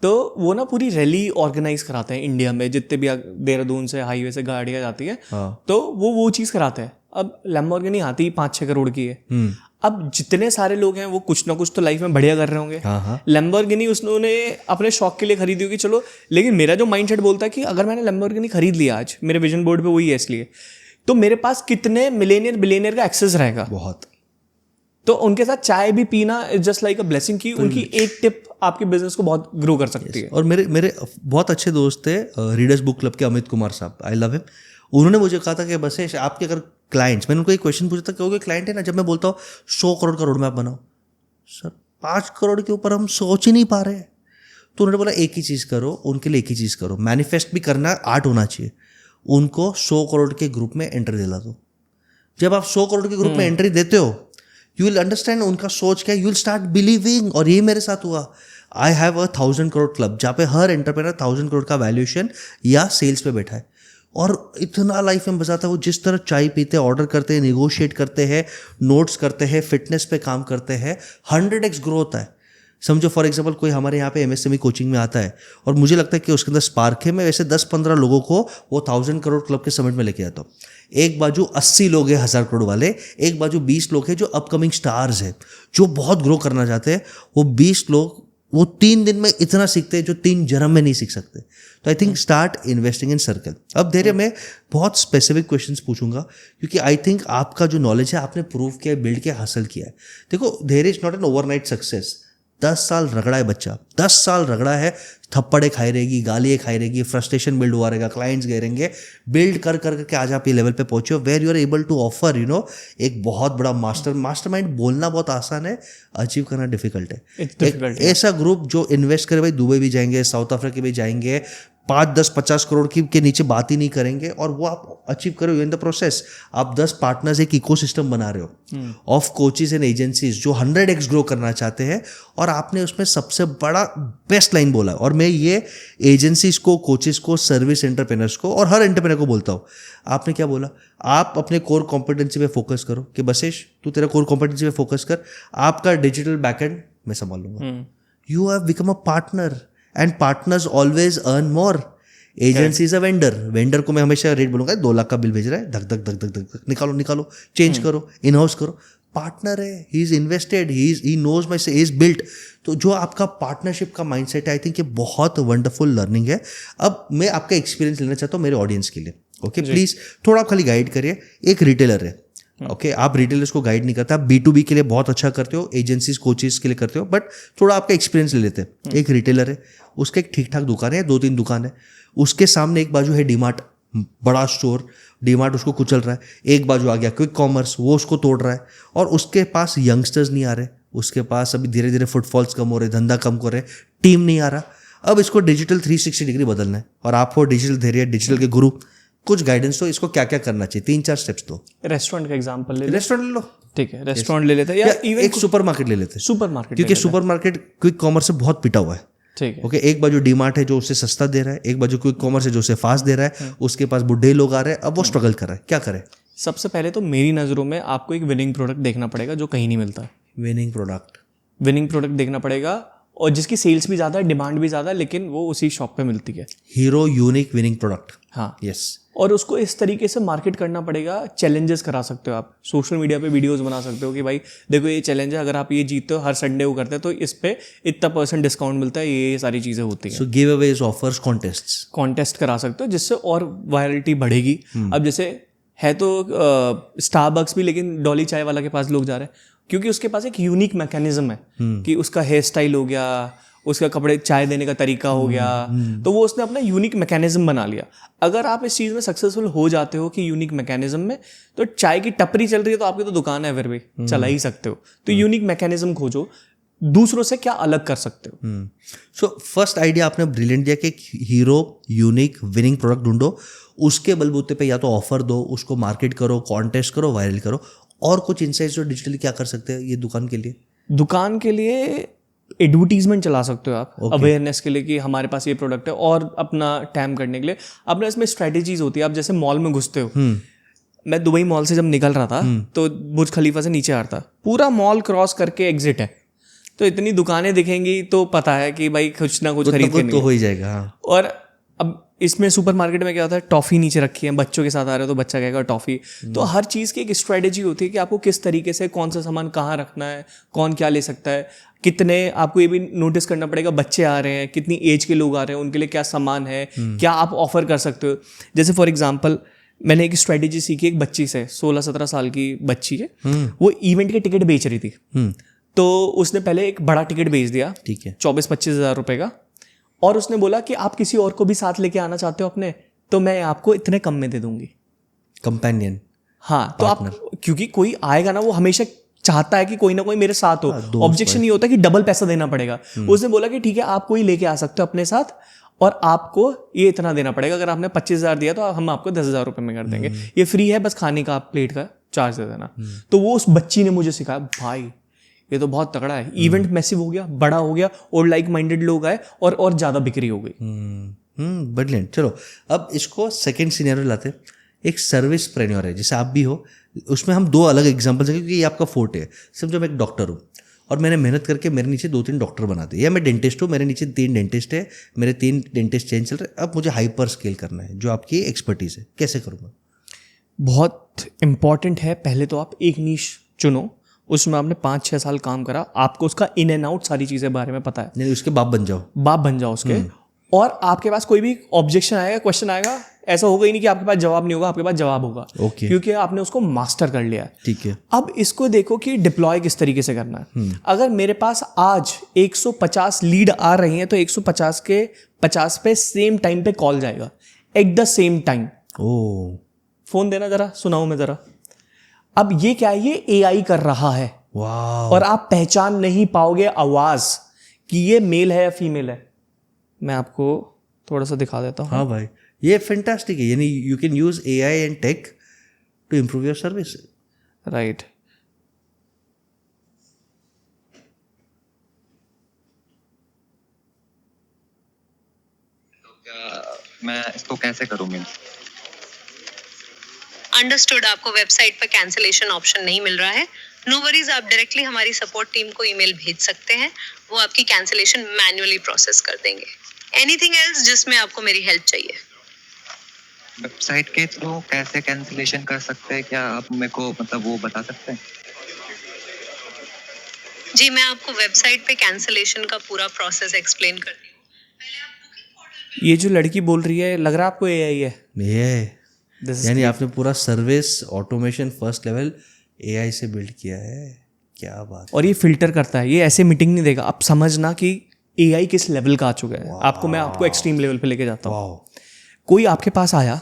तो वो ना पूरी रैली ऑर्गेनाइज कराते हैं इंडिया में, जितने भी देहरादून से हाईवे से गाड़ियाँ जाती है, तो वो चीज़ कराते हैं। अब लैम्बोर्गिनी आती ही 5-6 करोड़ की है। अब जितने सारे लोग हैं वो कुछ ना कुछ तो लाइफ में बढ़िया कर रहे होंगे। लैम्बोर्गिनी उसने अपने शौक के लिए खरीदी होगी, चलो, लेकिन मेरा जो माइंडसेट बोलता है कि अगर मैंने लैम्बोर्गिनी खरीद लिया, आज मेरे विजन बोर्ड पे वही है, इसलिए तो मेरे पास कितने मिलेनियर बिलियनियर का एक्सेस रहेगा। बहुत। तो उनके साथ चाय भी पीना is just like a blessing, की उनकी एक टिप आपके बिजनेस को बहुत ग्रो कर सकती है। और मेरे बहुत अच्छे दोस्त थे रीडर्स बुक क्लब के अमित कुमार साहब, आई लव हिम। उन्होंने मुझे कहा था कि बसेश, आपके अगर क्लाइंट्स, मैंने उनको एक क्वेश्चन पूछा था, क्योंकि क्लाइंट है ना, जब मैं बोलता हूँ 100 करोड़ का रोड मैप बनाओ, सर 5 करोड़ के ऊपर हम सोच ही नहीं पा रहे हैं। तो उन्होंने बोला एक ही चीज़ करो, उनके लिए एक ही चीज़ करो, मैनिफेस्ट भी करना, आर्ट होना चाहिए, उनको 100 करोड़ के ग्रुप में एंटर दिला दो। जब आप 100 करोड़ के ग्रुप में एंट्री देते हो, यू विल अंडरस्टैंड उनका सोच क्या है, यू विल स्टार्ट बिलीविंग। और ये मेरे साथ हुआ। I have a 1000 crore club, जहाँ पे हर एंटरप्रेनर 1000 करोड़ का वैल्यूएशन या सेल्स पे बैठा है, और इतना लाइफ में बचाता है। वो जिस तरह चाय पीते हैं, ऑर्डर करते हैं, निगोशिएट करते हैं, नोट्स करते हैं, फिटनेस पे काम करते हैं, 100x ग्रो होता है। समझो फॉर एग्जांपल कोई हमारे यहाँ पे MSME कोचिंग में आता है और मुझे लगता है कि उसके अंदर स्पार्क है, मैं वैसे 10-15 लोगों को वो 1000 करोड़ क्लब के समिट में लेके आता हूँ। एक बाजू 80 लोग हैं 1000 करोड़ वाले, एक बाजू 20 लोग हैं जो अपकमिंग स्टार्स हैं, जो बहुत ग्रो करना चाहते हैं। वो 20 लोग वो 3 दिन में इतना सीखते हैं जो 3 जन्म में नहीं सीख सकते। तो I think start investing in circle. अब धैर्य मैं बहुत स्पेसिफिक क्वेश्चंस पूछूंगा, क्योंकि आई थिंक आपका जो नॉलेज है आपने प्रूव किया है, बिल्ड किया, हासिल किया है। देखो, धैर्य is not an overnight success. 10 साल रगड़ा है बच्चा, 10 साल रगड़ा है, थप्पड़े खाई रहेगी, गालियाँ खाई रहेगी, फ्रस्ट्रेशन बिल्ड हुआ रहेगा, क्लाइंट्स गए रहेंगे, बिल्ड कर करके आज आप ये लेवल पे पहुंचे हो where you are able to offer एक बहुत बड़ा मास्टरमाइंड। बोलना बहुत आसान है, अचीव करना डिफिकल्ट है। एक ऐसा ग्रुप जो इन्वेस्ट करे, भाई दुबई भी जाएंगे, साउथ अफ्रीका भी जाएंगे, 5-10-50 करोड़ की के नीचे बात ही नहीं करेंगे, और वो आप अचीव करो इन द प्रोसेस। आप 10 पार्टनर्स एक इकोसिस्टम बना रहे हो ऑफ कोचेस एंड एजेंसीज जो 100x ग्रो करना चाहते हैं, और आपने उसमें सबसे बड़ा बेस्ट लाइन बोला। और मैं ये एजेंसीज को, कोचेस को, सर्विस एंटरप्रेनर्स को और हर एंटरप्रेनर को बोलता हूँ, आपने क्या बोला, आप अपने कोर कॉम्पिटेंसी पे फोकस करो कि बसेश तू तेरा कोर कॉम्पिटेंसी पे फोकस कर, आपका डिजिटल बैकएंड मैं संभाल लूंगा। You have become a partner and partners always earn more. Agency is a vendor को मैं हमेशा रेट बोलूंगा, 2 लाख का बिल भेज रहा है, धक धक धक धक धक, निकालो, चेंज करो, इन हाउस करो। पार्टनर है, he is invested, he knows my say is built. तो जो आपका पार्टनरशिप का माइंडसेट है, आई थिंक ये बहुत वंडरफुल लर्निंग है। अब मैं आपका एक्सपीरियंस लेना चाहता हूँ मेरे ऑडियंस के लिए। ओके, प्लीज थोड़ा आप खाली गाइड करिए। एक रिटेलर है, ओके, आप रिटेलर्स को गाइड नहीं करते, आप B2B के लिए बहुत अच्छा करते हो, एजेंसीज कोचेस के लिए करते हो, बट थोड़ा आपका एक्सपीरियंस ले लेते हैं। एक रिटेलर है, उसका एक ठीक ठाक दुकान है, 2-3 दुकान है, उसके सामने एक बाजू है डीमार्ट, बड़ा स्टोर, डीमार्ट उसको कुचल रहा है, एक बाजू आ गया क्विक कॉमर्स, वो उसको तोड़ रहा है, और उसके पास यंगस्टर्स नहीं आ रहे, उसके पास अभी धीरे धीरे फुटफॉल्स कम हो रहे, धंधा कम हो रहे, टीम नहीं आ रहा। अब इसको डिजिटल 360 डिग्री बदलना है, और आप हो डिजिटल धैर्य, डिजिटल के गुरु, कुछ गाइडेंस तो इसको क्या क्या करना चाहिए, 3-4 स्टेप्स दो। रेस्टोरेंट का एग्जांपल ले रेस्टोरेंट ले लो, ठीक है, रेस्टोरेंट ले लेते हैं, या इवन एक सुपरमार्केट ले लेते हैं, सुपरमार्केट, क्योंकि सुपरमार्केट क्विक कॉमर्स से बहुत पिटा हुआ है। ठीक है, ओके, एक बाजू डीमार्ट है जो उससे सस्ता दे रहा है, एक बाजू क्विक कॉमर्स है जो उसे फास्ट दे रहा है, उसके पास बुढ़े लोग आ रहे हैं, अब वो स्ट्रगल कर रहा है, क्या करे? सबसे पहले तो मेरी नज़रों में आपको एक विनिंग प्रोडक्ट देखना पड़ेगा जो कहीं नहीं मिलता। विनिंग प्रोडक्ट देखना पड़ेगा, और जिसकी सेल्स भी ज़्यादा है, डिमांड भी ज़्यादा है, लेकिन वो उसी शॉप पे मिलती है। हीरो यूनिक विनिंग प्रोडक्ट, हाँ, यस। और उसको इस तरीके से मार्केट करना पड़ेगा, चैलेंजेस करा सकते हो आप, सोशल मीडिया पे वीडियोस बना सकते हो कि भाई देखो ये चैलेंज है, अगर आप ये जीतते हो, हर संडे को करते हैं तो इस पे इतना % डिस्काउंट मिलता है, ये सारी चीज़ें होती हैं। So give Awez, offers, contest करा सकते हो, जिससे और वायरलिटी बढ़ेगी। अब जैसे है तो स्टारबक्स भी, लेकिन डॉली चाय वाला के पास लोग जा रहे हैं क्योंकि उसके पास एक यूनिक मैकेनिज्म है कि उसका हेयर स्टाइल हो गया, उसका कपड़े चाय देने का तरीका हो गया, तो वो उसने अपना यूनिक मैकेनिज्म बना लिया। अगर आप इस चीज़ में सक्सेसफुल हो जाते हो कि यूनिक मैकेनिज्म में, तो चाय की टपरी चल रही है तो आपकी तो दुकान है, फिर भी चला ही सकते हो। तो यूनिक मैकेनिज्म खोजो, दूसरों से क्या अलग कर सकते हो। सो फर्स्ट आइडिया आपने ब्रिलियंट दिया कि हीरो यूनिक विनिंग प्रोडक्ट ढूंढो, उसके बलबूते पे या तो ऑफर दो, उसको मार्केट करो, कॉन्टेस्ट करो, वायरल करो। और कुछ इनसाइट्स जो डिजिटली क्या कर सकते हैं ये दुकान के लिए? दुकान के लिए एडवर्टीजमेंट चला सकते हो आप, अवेयरनेस के लिए कि हमारे पास ये प्रोडक्ट है, और अपना टाइम करने के लिए अपना इसमें स्ट्रेटेजीज होती है। आप जैसे मॉल में घुसते हो, मैं दुबई मॉल से जब निकल रहा था तो बुर्ज खलीफा से नीचे आ रहा था, पूरा मॉल क्रॉस करके एग्जिट है, तो इतनी दुकानें दिखेंगी तो पता है कि भाई कुछ ना कुछ खरीद के तो हो ही जाएगा। हाँ। और अब इसमें सुपरमार्केट में क्या होता है, टॉफ़ी नीचे रखी है, बच्चों के साथ आ रहे हो तो बच्चा कहेगा टॉफ़ी। तो हर चीज़ की एक स्ट्रेटेजी होती है कि आपको किस तरीके से कौन सा सामान कहाँ रखना है, कौन क्या ले सकता है, कितने, आपको ये भी नोटिस करना पड़ेगा बच्चे आ रहे हैं, कितनी एज के लोग आ रहे हैं, उनके लिए क्या सामान है, क्या आप ऑफर कर सकते हो। जैसे फॉर एग्जाम्पल मैंने एक स्ट्रेटेजी सीखी एक बच्ची से, 16-17 साल की बच्ची है, वो इवेंट के टिकट बेच रही थी। तो उसने पहले एक बड़ा टिकट बेच दिया, ठीक है, 24-25 हज़ार रुपये का, और उसने बोला कि आप किसी और को भी साथ लेके आना चाहते हो अपने, तो मैं आपको इतने कम में दे दूंगी, कंपेनियन। हाँ, तो आप, क्योंकि कोई आएगा ना, वो हमेशा चाहता है कि कोई ना कोई मेरे साथ हो, ऑब्जेक्शन नहीं होता कि डबल पैसा देना पड़ेगा। उसने बोला कि ठीक है आप कोई लेके आ सकते हो अपने साथ, और आपको ये इतना देना पड़ेगा, अगर आपने 25 हज़ार दिया तो हम आपको 10 हज़ार रुपये में कर देंगे, ये फ्री है, बस खाने का आप प्लेट का चार्ज दे देना। तो वो उस बच्ची ने मुझे सिखाया, भाई ये तो बहुत तगड़ा है, इवेंट मैसिव हो गया, बड़ा हो गया, और लाइक माइंडेड लोग आए और ज़्यादा बिक्री हो गई। ब्रिलियंट। चलो अब इसको सेकंड सिनेरियो लाते हैं। एक सर्विस प्रेन्योर है जैसे आप भी हो, उसमें हम दो अलग एग्जांपल्स हैं क्योंकि ये आपका फोर्ट है। समझो मैं एक डॉक्टर हूँ और मैंने मेहनत करके मेरे नीचे 2-3 डॉक्टर बना दिए, या मैं डेंटिस्ट हूँ, मेरे नीचे 3 डेंटिस्ट है, मेरे 3 डेंटिस्ट चेंज चल रहे हैं। अब मुझे हाइपर स्केल करना है, जो आपकी एक्सपर्टीज़ है, कैसे करूँगा? बहुत इंपॉर्टेंट है, पहले तो आप एक नीश चुनो, उसमें आपने 5-6 साल काम करा, आपको उसका इन एंड आउट सारी चीज़ें बारे में पता है, नहीं उसके बाप बन जाओ उसके। और आपके पास कोई भी ऑब्जेक्शन आएगा, क्वेश्चन आएगा, ऐसा होगा ही नहीं कि आपके पास जवाब नहीं होगा, आपके पास जवाब होगा, क्योंकि आपने उसको मास्टर कर लिया है। ठीक है। अब इसको देखो कि डिप्लॉय किस तरीके से करना है। अगर मेरे पास आज 150 लीड आ रही हैं तो 150 के 50 पे सेम टाइम पे कॉल जाएगा, at the same time. Phone देना जरा, सुनाओ मैं जरा। अब ये क्या है, ये एआई कर रहा है। वाह। और आप पहचान नहीं पाओगे आवाज कि ये मेल है या फीमेल है। मैं आपको थोड़ा सा दिखा देता हूँ। हाँ भाई, ये फैंटास्टिक है, यानी you can use AI and tech to improve your service. Right. तो क्या मैं इसको कैसे करूँ? अंडरस्टूड। आपको वेबसाइट पर कैंसिलेशन ऑप्शन नहीं मिल रहा है, नो वरीज, आप डायरेक्टली हमारी सपोर्ट टीम को ईमेल भेज सकते हैं, वो आपकी कैंसिलेशन मैन्युअली प्रोसेस कर देंगे। एनीथिंग एल्स जिसमें आपको मेरी हेल्प चाहिए? वेबसाइट के थ्रू कैसे कैंसिलेशन कर सकते हैं, क्या आप मेरे को मतलब वो बता सकते हैं? जी, मैं आपको वेबसाइट पे कैंसिलेशन का पूरा प्रोसेस एक्सप्लेन करती हूँ। ये जो लड़की बोल रही है, लग रहा है आपको एआई है? यानी आपने पूरा service automation first level AI से बिल्ड किया है, क्या बात। और ये फिल्टर करता है, ये ऐसे मीटिंग नहीं देगा। अब समझना कि एआई किस लेवल का आ चुका है। मैं आपको एक्सट्रीम लेवल पे लेके जाता हूँ। कोई आपके पास आया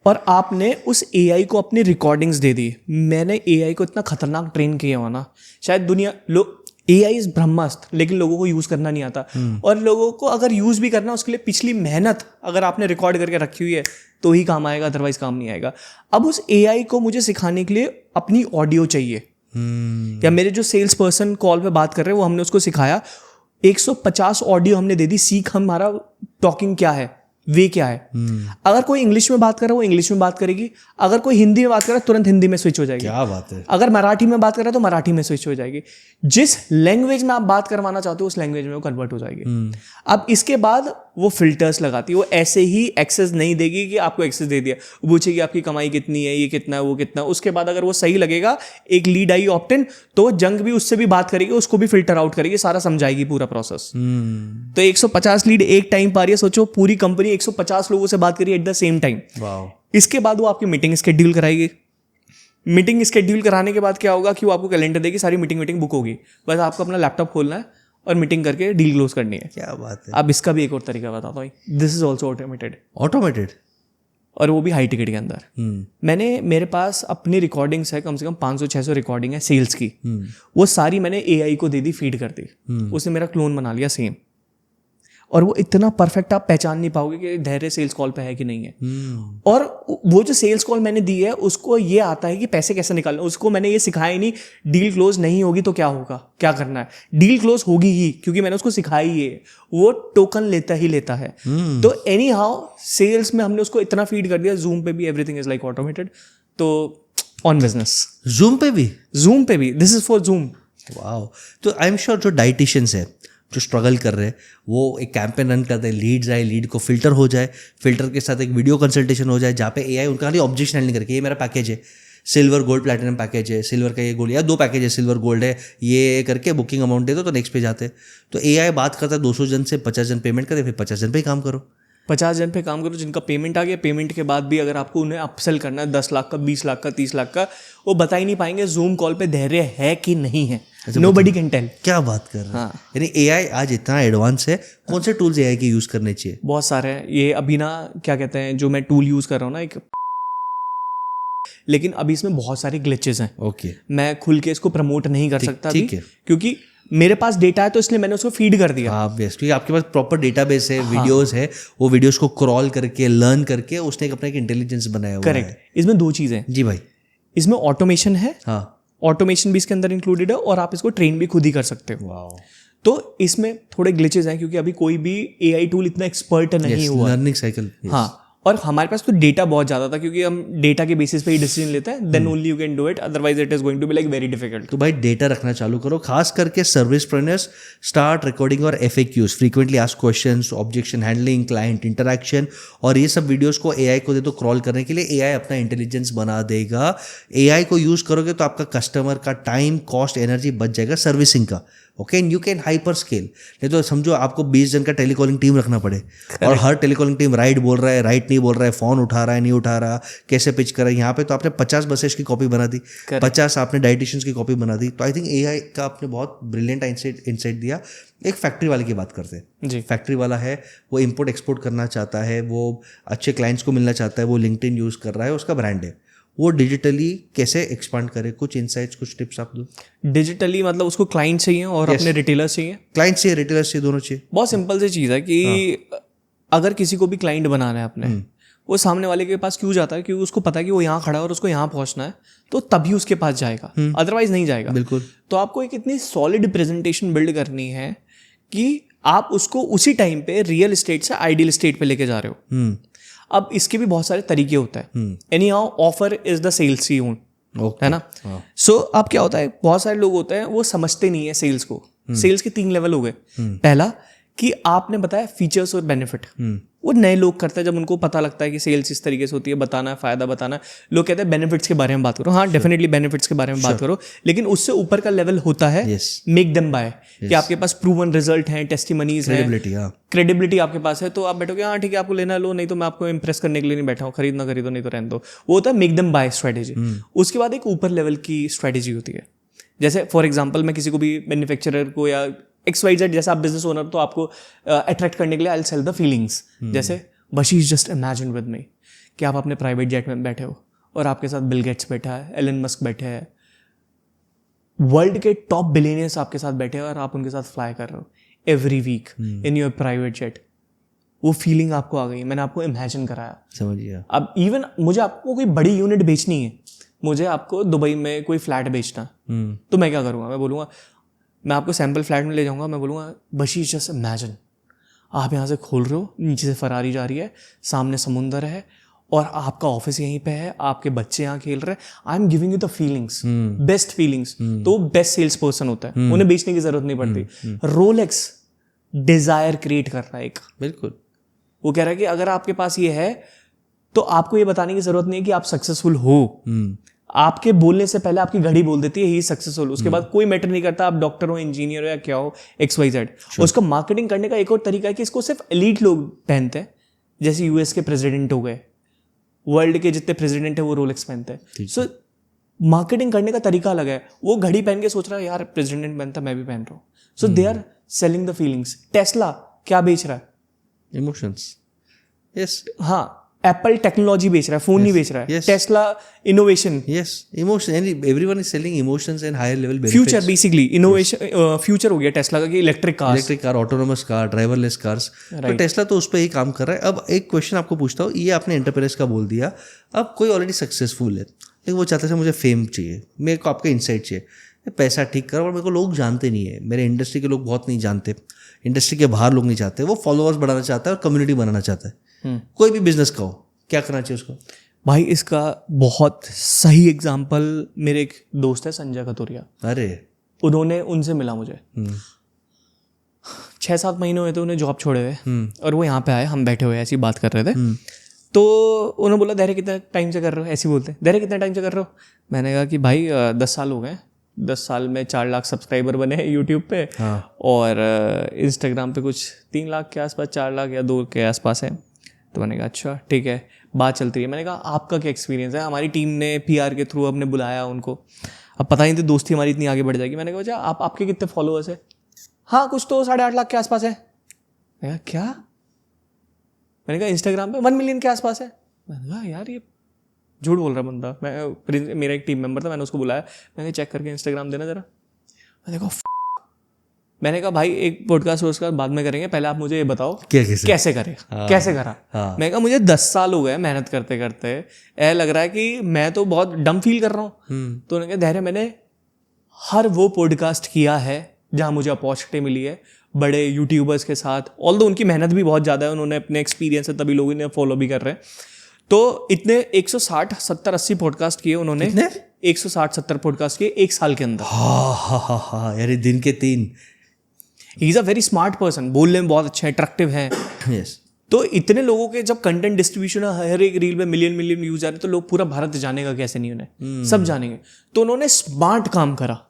और आपने उस एआई को अपनी रिकॉर्डिंग्स दे दी। मैंने एआई को इतना खतरनाक ट्रेन किया हुआ ना, शायद दुनिया लोग, एआई इज ब्रह्मास्त्र, लेकिन लोगों को यूज करना नहीं आता। और लोगों को अगर यूज भी करना, उसके लिए पिछली मेहनत अगर आपने रिकॉर्ड करके रखी हुई है तो ही काम आएगा, अदरवाइज काम नहीं आएगा। अब उस एआई को मुझे सिखाने के लिए अपनी ऑडियो चाहिए, या मेरे जो सेल्स पर्सन कॉल पे बात कर रहे हैं वो हमने उसको सिखाया, 150 ऑडियो हमने दे दी, सीख हमारा टॉकिंग क्या है, वे क्या है। अगर कोई इंग्लिश में बात कर रहा है वो इंग्लिश में बात करेगी, अगर कोई हिंदी में बात कर रहा है तुरंत हिंदी में स्विच हो जाएगी। क्या बात है। अगर मराठी में बात कर रहा है तो मराठी में स्विच हो जाएगी। जिस लैंग्वेज में आप बात करवाना चाहते हो उस लैंग्वेज में वो कन्वर्ट हो जाएगी। अब इसके बाद वो फिल्टर्स लगाती है, वो ऐसे ही एक्सेस नहीं देगी कि आपको एक्सेस दे दिया, वो पूछेगी आपकी कमाई कितनी है, ये कितना है, वो कितना है। उसके बाद अगर वो सही लगेगा, एक लीड आई ऑप्ट-इन, तो जंग भी उससे भी बात करेगी, उसको भी फिल्टर आउट करेगी, सारा समझाएगी पूरा प्रोसेस। तो 150 लीड एक टाइम पा रही है, सोचो पूरी कंपनी 150 लोगों से बात करी एट द सेम टाइम। इसके बाद वो आपकी मीटिंग स्केड्यूल कराएगी। मीटिंग स्केड्यूल कराने के बाद क्या होगा कि वो आपको कैलेंडर देगी, सारी मीटिंग बुक होगी, बस आपको अपना लैपटॉप खोलना है और मीटिंग करके डील क्लोज करनी है। क्या बात है। अब इसका भी एक और तरीका बताता हूँ, दिस इज ऑल्सो ऑटोमेटेड, और वो भी हाई टिकट के अंदर। मेरे पास अपनी रिकॉर्डिंग्स है, कम से कम 500-600 रिकॉर्डिंग है सेल्स की। वो सारी मैंने एआई को दे दी, फीड कर दी, उसने मेरा क्लोन बना लिया सेम। और वो इतना परफेक्ट आप पहचान नहीं पाओगे कि धैर्य सेल्स कॉल पे है कि नहीं है। और वो जो सेल्स कॉल मैंने दी है उसको ये आता है कि पैसे कैसे निकालना, उसको मैंने ये सिखाया ही नहीं। डील क्लोज नहीं होगी तो क्या होगा, क्या करना है, डील क्लोज होगी ही, क्योंकि मैंने उसको सिखाया ही है। वो टोकन लेता ही लेता है। तो एनी हाउ सेल्स में हमने उसको इतना फीड कर दिया। जूम पे भी एवरीथिंग इज लाइक ऑटोमेटेड। तो ऑन बिजनेस जूम पे भी this is for zoom. Wow. तो आई एम श्योर जो डाइटिशियंस है जो स्ट्रगल कर रहे हैं, वो एक कैंपेन रन करते हैं, लीड्स आए, लीड को फिल्टर हो जाए, फिल्टर के साथ एक वीडियो कंसल्टेशन हो जाए जहाँ पे एआई उनका खाली ऑब्जेक्शन हैंडलिंग करके, ये मेरा पैकेज है, सिल्वर गोल्ड प्लैटिनम पैकेज है, सिल्वर का ये गोल्ड, या 2 पैकेज है, सिल्वर गोल्ड है, ये करके बुकिंग अमाउंट दे दो तो नेक्स्ट पे जाते हैं। तो एआई बात करता है 200 जन से 50 जन पेमेंट करे, फिर 50 जन पे ही काम करो, 50 जन पे काम करो जिनका पेमेंट आ गया। पेमेंट के बाद भी अगर आपको उन्हें अपसेल करना है 10 लाख का, 20 लाख का, 30 लाख का, वो बता ही नहीं पाएंगे जूम कॉल पे धैर्य है कि नहीं है। Nobody can tell. क्या बात कर रहे हैं। यानी एआई आज इतना एडवांस है, कौन से टूल्स एआई के यूज करने चाहिए? बहुत सारे हैं। ये अभी ना क्या कहते हैं, जो मैं टूल यूज कर रहा हूँ ना एक, लेकिन अभी इसमें बहुत सारे ग्लिचेस हैं। ओके। मैं खुल के इसको प्रमोट नहीं कर सकता ठीक है, क्योंकि मेरे पास डेटा है तो इसलिए मैंने उसको फीड कर दिया। हाँ बेस्ट, क्योंकि आपके पास प्रॉपर डेटाबेस है, वीडियोस है, वो वीडियोस को क्रॉल करके लर्न करके उसने एक अपना एक इंटेलिजेंस बनाया हुआ है। करेक्ट। इसमें 2 चीज़ें। जी भाई। इसमें ऑटोमेशन है, हाँ ऑटोमेशन भी इसके अंदर इंक्लूडेड है, और आप इसको ट्रेन भी खुद ही कर सकते हो। वाओ, तो इसमें थोड़े ग्लिचेस हैं क्योंकि अभी कोई भी एआई टूल इतना एक्सपर्ट नहीं हुआ। Learning cycle. हाँ, और हमारे पास तो डेटा बहुत ज़्यादा था क्योंकि हम डेटा के बेसिस पे ही डिसीजन लेते हैं, then only you can do it, otherwise it is going to be like very difficult. तो भाई डेटा रखना चालू करो, खास करके सर्विस प्रेन्योर्स स्टार्ट रिकॉर्डिंग और FAQs, frequently asked questions, objection handling, client interaction, और ये सब वीडियोस को AI को दे दो क्रॉल करने के लिए, AI अपना इंटेलिजेंस बना देगा। AI को यूज करोगे तो आपका कस्टमर का टाइम, कॉस्ट, एनर्जी बच जाएगा सर्विसिंग का। Okay, and you can hyper scale. नहीं तो समझो आपको 20 जन का टेलीकॉलिंग टीम रखना पड़े और हर टेलीकॉलिंग टीम राइट बोल रहा है, राइट नहीं बोल रहा है, फोन उठा रहा है, नहीं उठा रहा, कैसे पिच कर रहा है। यहाँ पे तो आपने 50 बसेस की कॉपी बना दी, 50 आपने डाइटिशियंस की कॉपी बना दी। तो आई थिंक AI का आपने बहुत ब्रिलियंट इंसाइट दिया। एक फैक्ट्री वाले की बात करते हैं जी। फैक्ट्री वाला है, वो इंपोर्ट एक्सपोर्ट करना चाहता है, वो अच्छे क्लाइंट्स को मिलना चाहता है, वो लिंक्डइन यूज़ कर रहा है, उसका ब्रांड है, वो डिजिटली कैसे एक्सपांड करे? कुछ इनसाइट्स, कुछ टिप्स आप दो। डिजिटली मतलब उसको क्लाइंट चाहिए और अपने रिटेलर्स चाहिए, क्लाइंट चाहिए, रिटेलर्स चाहिए, दोनों चाहिए। बहुत सिंपल सी चीज़ है कि अगर किसी को भी क्लाइंट बनाना है अपने, वो सामने वाले के पास क्यों जाता है? क्योंकि उसको पता है कि वो यहाँ खड़ा है और उसको यहाँ पहुँचना है, तो तभी उसके पास जाएगा, अदरवाइज नहीं जाएगा। बिल्कुल। तो आपको एक इतनी सॉलिड प्रेजेंटेशन बिल्ड करनी है कि आप उसको उसी टाइम पे रियल स्टेट से आइडियल स्टेट पे लेके जा रहे हो। अब इसके भी बहुत सारे तरीके होते हैं। Anyhow offer is the sales ही है ना। सो अब क्या होता है, बहुत सारे लोग होते हैं वो समझते नहीं है सेल्स को। सेल्स के 3 लेवल हो गए। पहला कि आपने बताया फीचर्स और बेनिफिट, वो नए लोग करते हैं जब उनको पता लगता है कि सेल्स इस तरीके से होती है, बताना है, फायदा बताना है। लोग कहते हैं बेनिफिट्स के बारे में बात करो। हाँ, डेफिनेटली बेनिफिट्स के बारे में बात करो, लेकिन उससे ऊपर का लेवल होता है मेक देम बाय, कि आपके पास प्रूवन रिजल्ट हैं, टेस्टिमनीज हैं, क्रेडिबिलिटी आपके पास है, तो आप बैठोगे हाँ ठीक है आपको लेना लो, नहीं तो मैं आपको इंप्रेस करने के लिए नहीं बैठा हूँ, खरीदना खरीदो नहीं तो रहने दो। वो होता है मेक देम बाय स्ट्रेटेजी। उसके बाद एक ऊपर लेवल की स्ट्रेटेजी होती है, जैसे फॉर एग्जाम्पल मैं किसी को भी मैन्युफैक्चरर को या XYZ जैसे आप बिजनेस ओनर, तो आपको अट्रैक्ट करने के लिए आई सेल द फीलिंग्स। जैसे बशीज जस्ट इमेजिन विद मी कि आप अपने प्राइवेट जेट में बैठे हो और आपके साथ बिल गेट्स बैठा है, एलन मस्क बैठे हैं, वर्ल्ड के टॉप बिलियनियर्स आपके साथ बैठे हैं और आप उनके साथ फ्लाई कर रहे हो every week in your private jet. वो फीलिंग आपको आ गई, मैंने आपको इमेजिन कराया, समझिए। अब इवन मुझे आपको कोई बड़ी यूनिट बेचनी है, मुझे आपको दुबई में कोई फ्लैट बेचना, तो मैं क्या करूँगा? मैं बोलूँगा, मैं आपको सैम्पल फ्लैट में ले जाऊँगा, मैं बोलूँगा बशीज जस्ट इमेजिन आप यहाँ से खोल रहे हो, नीचे से फरारी जा रही है, सामने समुंदर है और आपका ऑफिस यहीं पे है, आपके बच्चे यहाँ खेल रहे हैं, I am giving you the feelings, best feelings. तो बेस्ट सेल्स पर्सन होता है, उन्हें बेचने की जरूरत नहीं पड़ती। रोलेक्स डिजायर क्रिएट कर रहा है एक, बिल्कुल। वो कह रहा है कि अगर आपके पास ये है तो आपको ये बताने की जरूरत नहीं है कि आप सक्सेसफुल हो। आपके बोलने से पहले आपकी घड़ी बोल देती है ही सक्सेसफुल। उसके बाद कोई मैटर नहीं करता आप डॉक्टर हो, इंजीनियर हो या क्या हो, XYZ। उसका मार्केटिंग करने का एक और तरीका है कि इसको सिर्फ एलीट लोग पहनते हैं, जैसे US के प्रेसिडेंट हो गए, वर्ल्ड के जितने प्रेसिडेंट है वो रोलेक्स पहनते हैं। सो मार्केटिंग करने का तरीका अलग है। वो घड़ी पहन के सोच रहा है यार प्रेसिडेंट पहनता, मैं भी पहन रहा हूँ। So they are selling the feelings. Tesla क्या बेच रहा है? इमोशंस। यस। हाँ, एप्पल टेक्नोलॉजी बेच रहा है, फोन नहीं बेच रहा है। Tesla innovation. Yes, emotion, everyone is selling emotions and higher level benefits. Future basically innovation, future हो गया टेस्ला का कि electric car, autonomous car, driverless cars. तो टेस्ला तो उस पर ही काम कर रहा है। अब एक क्वेश्चन आपको पूछता हूँ, ये आपने एंटरप्रेन्योर्स का बोल दिया, अब कोई ऑलरेडी सक्सेसफुल है लेकिन वो चाहता है मुझे फेम चाहिए, मेरे को आपका इंसाइट चाहिए, पैसा ठीक करो और मेरे को लोग जानते नहीं है, मेरे इंडस्ट्री के लोग बहुत नहीं जानते, इंडस्ट्री के बाहर लोग नहीं चाहते, वो फॉलोअर्स बढ़ाना चाहता है और कम्युनिटी बनाना चाहता है, कोई भी बिजनेस का हो, क्या करना चाहिए उसको? भाई इसका बहुत सही एग्जांपल मेरे एक दोस्त है संजय खतोरिया। अरे उन्होंने, उनसे मिला मुझे 6-7 महीने हुए थे उन्हें जॉब छोड़े हुए, और वो यहाँ पे आए, हम बैठे हुए ऐसी बात कर रहे थे। तो उन्होंने बोला धैर्य कितने टाइम से कर रहे हो? ऐसे बोलते हैं, धैर्य कितने टाइम से कर रहे हो? मैंने कहा कि भाई 10 साल हो गए, 10 साल में 4 लाख सब्सक्राइबर बने हैं यूट्यूब पे। और इंस्टाग्राम पे कुछ 3 लाख के आसपास, 4 लाख या 2 के आसपास है। तो मैंने कहा अच्छा ठीक है, बात चलती है। मैंने कहा आपका क्या एक्सपीरियंस है? हमारी टीम ने PR के थ्रू हमने बुलाया उनको, अब पता नहीं थी दोस्ती हमारी इतनी आगे बढ़ जाएगी। मैंने कहा अच्छा आपके कितने फॉलोअर्स है? हाँ कुछ तो 8.5 लाख के आसपास है। मैंने कहा क्या? मैंने कहा इंस्टाग्राम पे 1 मिलियन के आसपास है। मैंने कहा यार ये झूठ बोल रहा बंदा। मैं, मेरा एक टीम मेंबर था, मैंने उसको बुलाया, मैंने चेक करके इंस्टाग्राम देना जरा। मैंने कहा मैंने कहा भाई एक पॉडकास्ट उसका बाद में करेंगे, पहले आप मुझे ये बताओ कैसे कैसे करे, कैसे करा। हाँ। मैं कहा मुझे 10 साल हो गए मेहनत करते करते, ऐसा लग रहा है कि मैं तो बहुत डम फील कर रहा हूँ। तो उन्होंने कहा धैर्य, मैंने हर वो पॉडकास्ट किया है जहाँ मुझे अपॉर्चुनिटी मिली है बड़े यूट्यूबर्स के साथ, ऑल्दो उनकी मेहनत भी बहुत ज़्यादा है, उन्होंने अपने एक्सपीरियंस से तभी लोग इन्हें फॉलो भी कर रहे हैं। तो इतने 160 70 80 पॉडकास्ट किए उन्होंने, 160 70 पॉडकास्ट किए एक साल के अंदर। हाँ यार, दिन के 3। He is a very smart person, बोलने में बहुत अच्छे हैं, अट्रैक्टिव हैं। यस। तो इतने लोगों के जब कंटेंट डिस्ट्रीब्यूशन हर एक रील में मिलियन व्यूज आ रहे, तो लोग पूरा भारत जानेगा कैसे नहीं, उन्हें सब जानेंगे। तो उन्होंने स्मार्ट काम करा।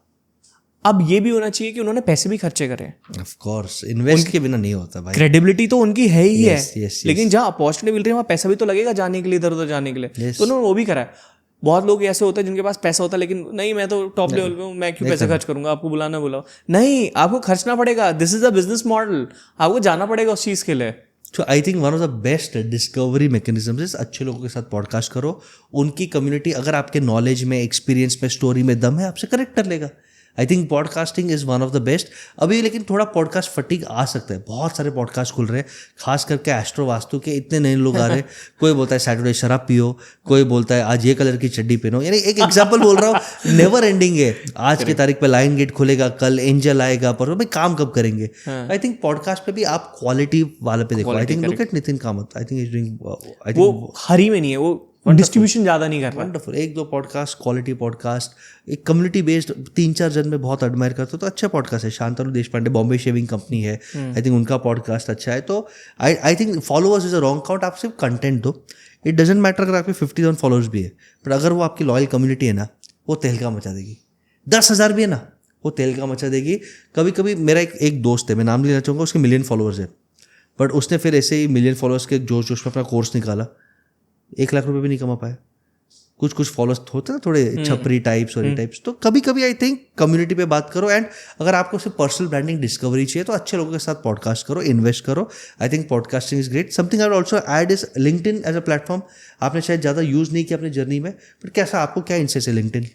अब ये भी होना चाहिए कि उन्होंने पैसे भी खर्चे करे। ऑफ कोर्स, इन्वेस्ट के बिना नहीं होता भाई। क्रेडिबिलिटी तो उनकी है ही है, yes. लेकिन जहाँ अपॉर्चुनिटी मिल रही है वहाँ पैसा भी तो लगेगा जाने के लिए, इधर उधर जाने के लिए। तो उन्होंने वो भी करा है। बहुत लोग ऐसे होते हैं जिनके पास पैसा होता है लेकिन नहीं, मैं तो टॉप लेवल पे हूँ, मैं क्यों पैसे खर्च करूंगा, आपको बुलाना बुलाओ। नहीं, आपको खर्चना पड़ेगा। This is a business model, आपको जाना पड़ेगा उस चीज़ के लिए। तो I think one of the best discovery mechanism is अच्छे लोगों के साथ पॉडकास्ट करो। उनकी कम्युनिटी अगर आपके नॉलेज में, एक्सपीरियंस में, स्टोरी में दम है, आपसे कनेक्ट कर लेगा। आई think podcasting is one of the best. अभी लेकिन थोड़ा पॉडकास्ट फटीग आ सकता है, बहुत सारे पॉडकास्ट खुल रहे हैं, खास करके एस्ट्रो वास्तु के इतने नए लोग आ रहे हैं। कोई बोलता है सैटरडे शराब पियो, कोई बोलता है आज ये कलर की चड्डी पहनो। यानी एक एग्जाम्पल बोल रहा हूँ, नेवर एंडिंग है। आज की तारीख पे लाइन गेट खुलेगा, कल एंजल आएगा, पर भाई काम कब करेंगे। आई थिंक पॉडकास्ट पे भी आप क्वालिटी वाले पे देखो। I think look at Nitin Kamat, I think is doing, I think वो हरी में नहीं है, वो डिस्ट्रीब्यूशन ज़्यादा नहीं कर रहा। वंडरफुल। 1-2 पॉडकास्ट, क्वालिटी पॉडकास्ट, एक कम्युनिटी बेस्ड 3-4 जन में बहुत एडमायर करते हो तो अच्छा पॉडकास्ट है। शांतनु देशपांडे, बॉम्बे शेविंग कंपनी है, आई थिंक उनका पॉडकास्ट अच्छा है। तो I think followers is a wrong count. आप सिर्फ कंटेंट दो, इट डजेंट मैटर अगर आपके 50,000 फॉलोअर्स भी है, बट अगर वो आपकी लॉयल कम्युनिटी है ना, वो तहलका मचा देगी। 10,000 भी है ना, वो तहलका मचा देगी। कभी कभी मेरा एक दोस्त है, मैं नाम लेना चाहूँगा, उसके मिलियन फॉलोअर्स है, बट उसने फिर ऐसे ही मिलियन फॉलोअर्स के जोश में अपना कोर्स निकाला, 1 लाख रुपए भी नहीं कमा पाया। कुछ फॉलोअर्स होते हैं थोड़े छपरी टाइप्स और ये टाइप्स। तो कभी कभी आई थिंक कम्युनिटी पे बात करो। एंड अगर आपको सिर्फ पर्सनल ब्रांडिंग डिस्कवरी चाहिए तो अच्छे लोगों के साथ पॉडकास्ट करो, इन्वेस्ट करो। I think podcasting is great. Something I will also add is LinkedIn as a platform. आपने शायद ज़्यादा यूज़ नहीं किया अपनी जर्नी में, बट कैसा, आपको क्या इंसेस है LinkedIn?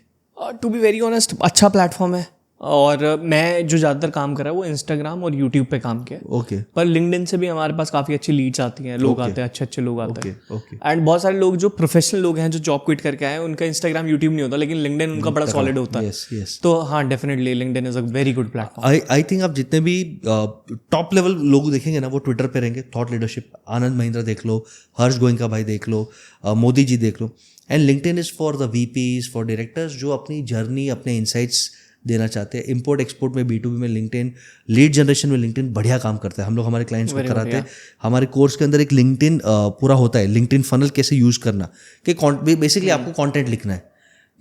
To be very honest, अच्छा प्लेटफॉर्म है। और मैं जो ज़्यादातर काम कर रहा है वो इंस्टाग्राम और यूट्यूब पे काम किया। ओके। पर लिंक्डइन से भी हमारे पास काफ़ी अच्छी लीड्स आती हैं, लोग आते हैं, अच्छे लोग आते हैं। ओके। एंड बहुत सारे लोग जो प्रोफेशनल लोग हैं जो जॉब क्विट करके आए हैं, उनका इंस्टाग्राम यूट्यूब नहीं होता, लेकिन लिंक्डइन उनका बड़ा सॉलिड होता है। यस। तो हाँ, definitely LinkedIn is a very good platform. I think आप जितने भी टॉप लेवल लोग देखेंगे ना, वो ट्विटर पे रहेंगे। थॉट लीडरशिप, आनंद महिंद्रा देख लो, हर्ष गोयनका भाई देख लो, मोदी जी देख लो। And LinkedIn is for the VPs, for directors जो अपनी जर्नी, अपने इंसाइट्स देना चाहते हैं। इंपोर्ट एक्सपोर्ट में, B2B में लिंक्डइन, लीड जनरेशन में लिंक्डइन बढ़िया काम करता है। हम लोग हमारे क्लाइंट्स को कराते हैं। हमारे कोर्स के अंदर एक लिंक्डइन पूरा होता है, लिंक्डइन फनल कैसे यूज़ करना, कि बेसिकली आपको कंटेंट लिखना है।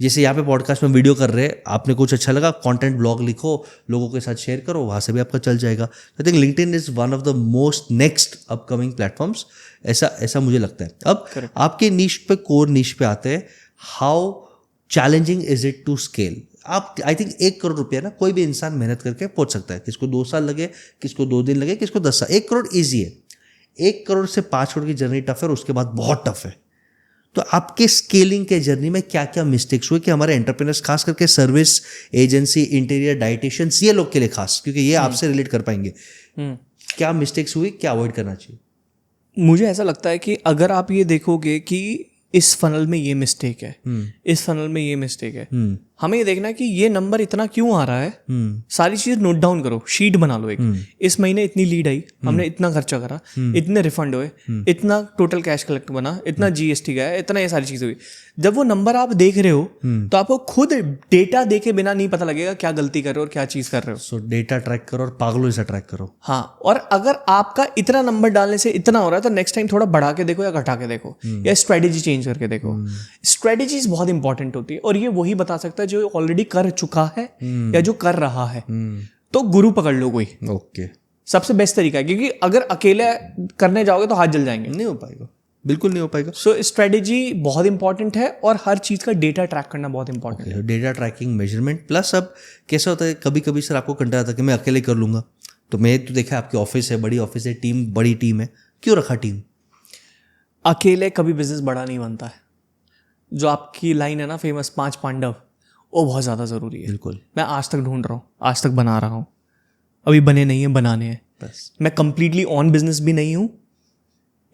जैसे यहाँ पे पॉडकास्ट में वीडियो कर रहे हैं, आपने कुछ अच्छा लगा, कंटेंट ब्लॉग लिखो, लोगों के साथ शेयर करो, वहाँ से भी आपका चल जाएगा। I think LinkedIn is one of the most next upcoming platforms, ऐसा मुझे लगता है। अब आपके नीश पे, कोर नीश पे आते हैं, how challenging is it to scale? आप आई थिंक 1 करोड़ रुपया ना कोई भी इंसान मेहनत करके पहुंच सकता है। किसको 2 साल लगे, किसको 2 दिन लगे, किसको 10 साल। 1 करोड़ ईजी है। 1 करोड़ से 5 करोड़ की जर्नी टफ है, और उसके बाद बहुत टफ है। तो आपके स्केलिंग के जर्नी में क्या क्या मिस्टेक्स हुए कि हमारे एंटरप्रेन्योर्स, खास करके सर्विस एजेंसी, इंटीरियर, डाइटिशियंस, ये लोग के लिए खास, क्योंकि ये आपसे रिलेट कर पाएंगे, क्या मिस्टेक्स हुई, क्या अवॉइड करना चाहिए? मुझे ऐसा लगता है कि अगर आप ये देखोगे कि इस फनल में ये मिस्टेक है, इस फनल में ये मिस्टेक है, हमें ये देखना है कि ये नंबर इतना क्यों आ रहा है। सारी चीज नोट डाउन करो, शीट बना लो एक। इस महीने इतनी लीड आई, हमने इतना खर्चा करा, इतने रिफंड हुए, इतना टोटल कैश कलेक्ट बना, इतना GST गया, इतना ये सारी चीजें हुई। जब वो नंबर आप देख रहे हो तो आपको खुद डेटा देखे बिना नहीं पता लगेगा क्या गलती कर रहे हो और क्या चीज कर रहे हो। सो डेटा ट्रैक करो और पागलों जैसा ट्रैक करो। हाँ, और अगर आपका इतना नंबर डालने से इतना हो रहा है तो नेक्स्ट टाइम थोड़ा बढ़ा के देखो या घटा के देखो, या स्ट्रेटेजी चेंज करके देखो। स्ट्रेटेजीज बहुत इंपॉर्टेंट होती है, और ये वही बता सकता है जो ऑलरेडी कर चुका है या जो कर रहा है। तो गुरु पकड़ लो कोई। ओके, सबसे बेस्ट तरीका है, क्योंकि अगर अकेले करने जाओगे तो हाथ जल जाएंगे, नहीं हो पाएगा, बिल्कुल नहीं हो पाएगा। सो स्ट्रेटेजी बहुत इंपॉर्टेंट है, और हर चीज का डेटा ट्रैक करना बहुत इंपॉर्टेंट है। डेटा ट्रैकिंग, मेजरमेंट, प्लस अब कैसा होता है, कभी कभी सर आपको कंटाला आता है कि मैं अकेले कर लूंगा। तो मैं तो देखा आपकी ऑफिस है, बड़ी ऑफिस है, टीम बड़ी टीम है, क्यों रखा टीम? अकेले कभी बिजनेस बड़ा नहीं बनता है। जो आपकी लाइन है ना फेमस, 5 पांडव, वो बहुत ज़्यादा ज़रूरी है। बिल्कुल। मैं आज तक ढूंढ रहा हूँ, आज तक बना रहा हूँ। अभी बने नहीं हैं, बनाने हैं। बस मैं कंप्लीटली ऑन बिजनेस भी नहीं हूँ,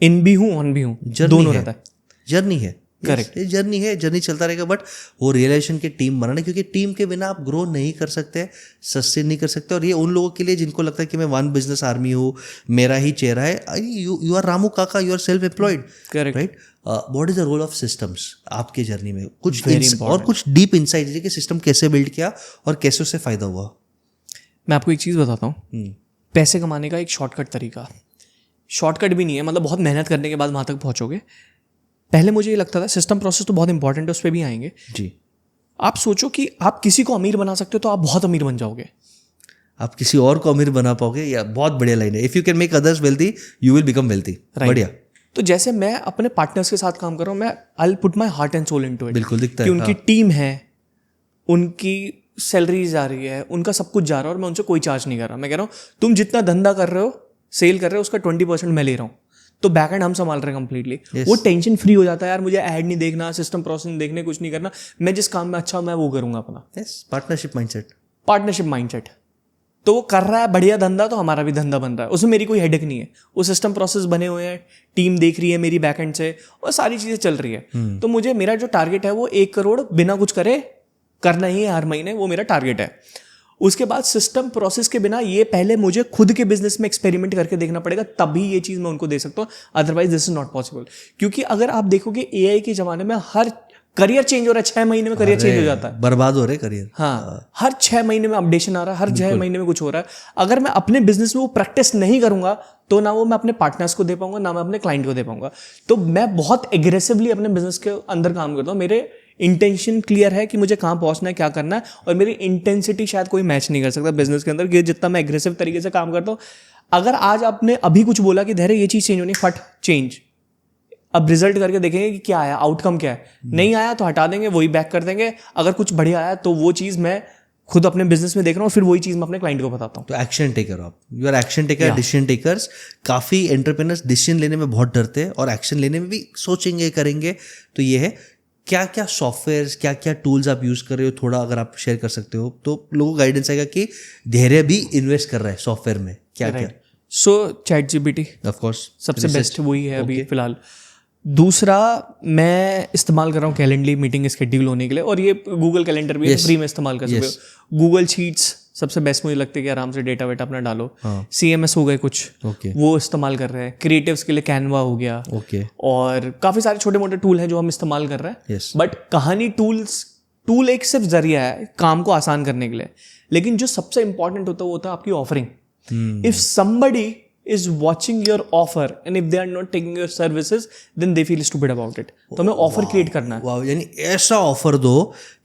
इन भी हूँ, ऑन भी हूँ, दोनों रहता है। जर्नी है, Correct. ये जर्नी है, जर्नी चलता रहेगा। बट वो रियलाइजेशन की टीम बनाना, क्योंकि टीम के बिना आप ग्रो नहीं कर सकते, सस्टेन नहीं कर सकते। और ये उन लोगों के लिए जिनको लगता है कि मैं वन बिजनेस आर्मी हूँ, मेरा ही चेहरा है। यू आर रामू काका, you are self employed, Correct. Right? What is the role of systems आपके जर्नी में? कुछ Very और कुछ डीप इंसाइट दीजिए कि सिस्टम कैसे बिल्ड किया और कैसे उससे फायदा हुआ। मैं आपको एक चीज़ बताता हूँ, पैसे कमाने का एक शॉर्टकट तरीका, शॉर्टकट भी नहीं है, मतलब बहुत मेहनत करने के बाद वहाँ तक पहुँचोगे। पहले मुझे ये लगता था सिस्टम प्रोसेस तो बहुत इंपॉर्टेंट है, उस पर भी आएंगे जी। आप सोचो कि आप किसी को अमीर बना सकते हो तो आप बहुत अमीर बन जाओगे। आप किसी और को अमीर बना पाओगे, या बहुत बढ़िया लाइन है, if you can make others wealthy you will become wealthy. बढ़िया। तो जैसे मैं अपने पार्टनर्स के साथ काम कर रहा हूँ, मैं I put my heart and soul into it. बिल्कुल दिखता कि है, उनकी टीम है, उनकी सैलरी जा रही है, उनका सब कुछ जा रहा है और मैं उनसे कोई चार्ज नहीं कर रहा। मैं कह रहा हूँ तुम जितना धंधा कर रहे हो, सेल कर रहे हो, उसका 20% मैं ले रहा हूँ, तो बैक एंड हम संभाल रहे हैं कंप्लीटली। वो टेंशन फ्री हो जाता है यार, मुझे ऐड नहीं देखना, सिस्टम प्रोसेस नहीं देखने, कुछ नहीं करना, मैं जिस काम में अच्छा हूं मैं वो करूंगा अपना। Yes, partnership mindset. Partnership mindset. तो वो कर रहा है बढ़िया धंधा, तो हमारा भी धंधा बन रहा है, उसमें मेरी कोई हेडेक नहीं है। वो सिस्टम प्रोसेस बने हुए हैं, टीम देख रही है मेरी बैक एंड से, और सारी चीज़ें चल रही है। तो मुझे मेरा जो टारगेट है वो 1 करोड़ बिना कुछ करे करना ही है हर महीने, वो मेरा टारगेट है। उसके बाद सिस्टम प्रोसेस के बिना ये पहले मुझे खुद के बिजनेस में एक्सपेरिमेंट करके देखना पड़ेगा, तभी ये चीज़ मैं उनको दे सकता हूँ, otherwise this is not possible. क्योंकि अगर आप देखोगे AI के ज़माने में हर करियर चेंज हो रहा है, 6 महीने में करियर चेंज हो जाता है, बर्बाद हो रहे करियर। हाँ, हर 6 महीने में अपडेशन आ रहा है, हर 6 महीने में कुछ हो रहा है। अगर मैं अपने बिजनेस में वो प्रैक्टिस नहीं करूंगा तो ना वो मैं अपने पार्टनर्स को दे पाऊंगा, ना मैं अपने क्लाइंट को दे पाऊंगा। तो मैं बहुत एग्रेसिवली अपने बिजनेस के अंदर काम करता हूँ। मेरे इंटेंशन क्लियर है कि मुझे कहाँ पहुंचना है, क्या करना है, और मेरी इंटेंसिटी शायद कोई मैच नहीं कर सकता बिजनेस के अंदर, कि जितना मैं एग्रेसिव तरीके से काम करता हूँ। अगर आज आपने अभी कुछ बोला कि धैर्य ये चीज़ चेंज होनी, फट चेंज, अब रिजल्ट करके देखेंगे कि क्या आया, आउटकम क्या है। नहीं आया तो हटा देंगे, वही बैक कर देंगे। अगर कुछ बढ़िया आया तो वो चीज़ मैं खुद अपने बिजनेस में देख रहा हूँ, फिर वही चीज़ मैं अपने क्लाइंट को बताता हूँ। तो एक्शन टेकर आप, you are action taker, decision takers. काफ़ी एंटरप्रेन्योर्स डिसीजन लेने में बहुत डरते हैं और एक्शन लेने में भी सोचेंगे, करेंगे। तो ये है, क्या क्या सॉफ्टवेयर, क्या क्या टूल्स आप यूज़ कर रहे हो, थोड़ा अगर आप शेयर कर सकते हो तो लोगों को गाइडेंस आएगा कि धैर्य भी इन्वेस्ट कर रहा है सॉफ्टवेयर में। क्या क्या? सो ChatGPT ऑफ कोर्स सबसे बेस्ट वही है अभी फिलहाल। दूसरा मैं इस्तेमाल कर रहा हूँ कैलेंडली मीटिंग स्केड्यूल होने के लिए, और ये गूगल कैलेंडर भी फ्री में इस्तेमाल कर सकते हो। गूगल शीट्स सबसे बेस्ट मुझे लगता है कि आराम से डेटा वेटा अपना डालो। CMS हो गए कुछ, वो इस्तेमाल कर रहे हैं। क्रिएटिव्स के लिए कैनवा हो गया, और काफ़ी सारे छोटे मोटे टूल हैं जो हम इस्तेमाल कर रहे हैं। बट कहानी टूल एक सिर्फ जरिया है काम को आसान करने के लिए, लेकिन जो सबसे इंपॉर्टेंट होता है वो होता है आपकी offering. If somebody is watching your offer and if they are not taking your services then they feel stupid about it। तो हमें ऑफर क्रिएट करना है। वाह, यानी ऐसा ऑफर दो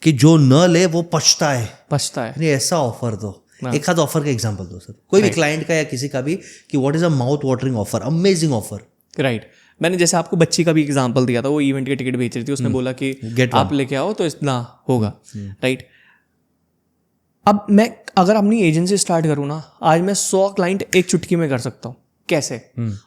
कि जो न ले वो पछता है। यानी ऐसा ऑफर दो। एक हाथ ऑफर का एग्जांपल दो सर, कोई भी क्लाइंट का या किसी का भी, कि what is a mouth watering offer, amazing offer. Right. मैंने जैसे आपको बच्ची का भी एग्जांपल दिया था, वो इवेंट के टिकट बेच रही थी, उसने बोला कि आप लेके आओ तो इतना होगा। राइट। अब मैं अगर अपनी एजेंसी स्टार्ट करूँ ना, आज मैं 100 क्लाइंट एक चुटकी में कर सकता हूँ। कैसे?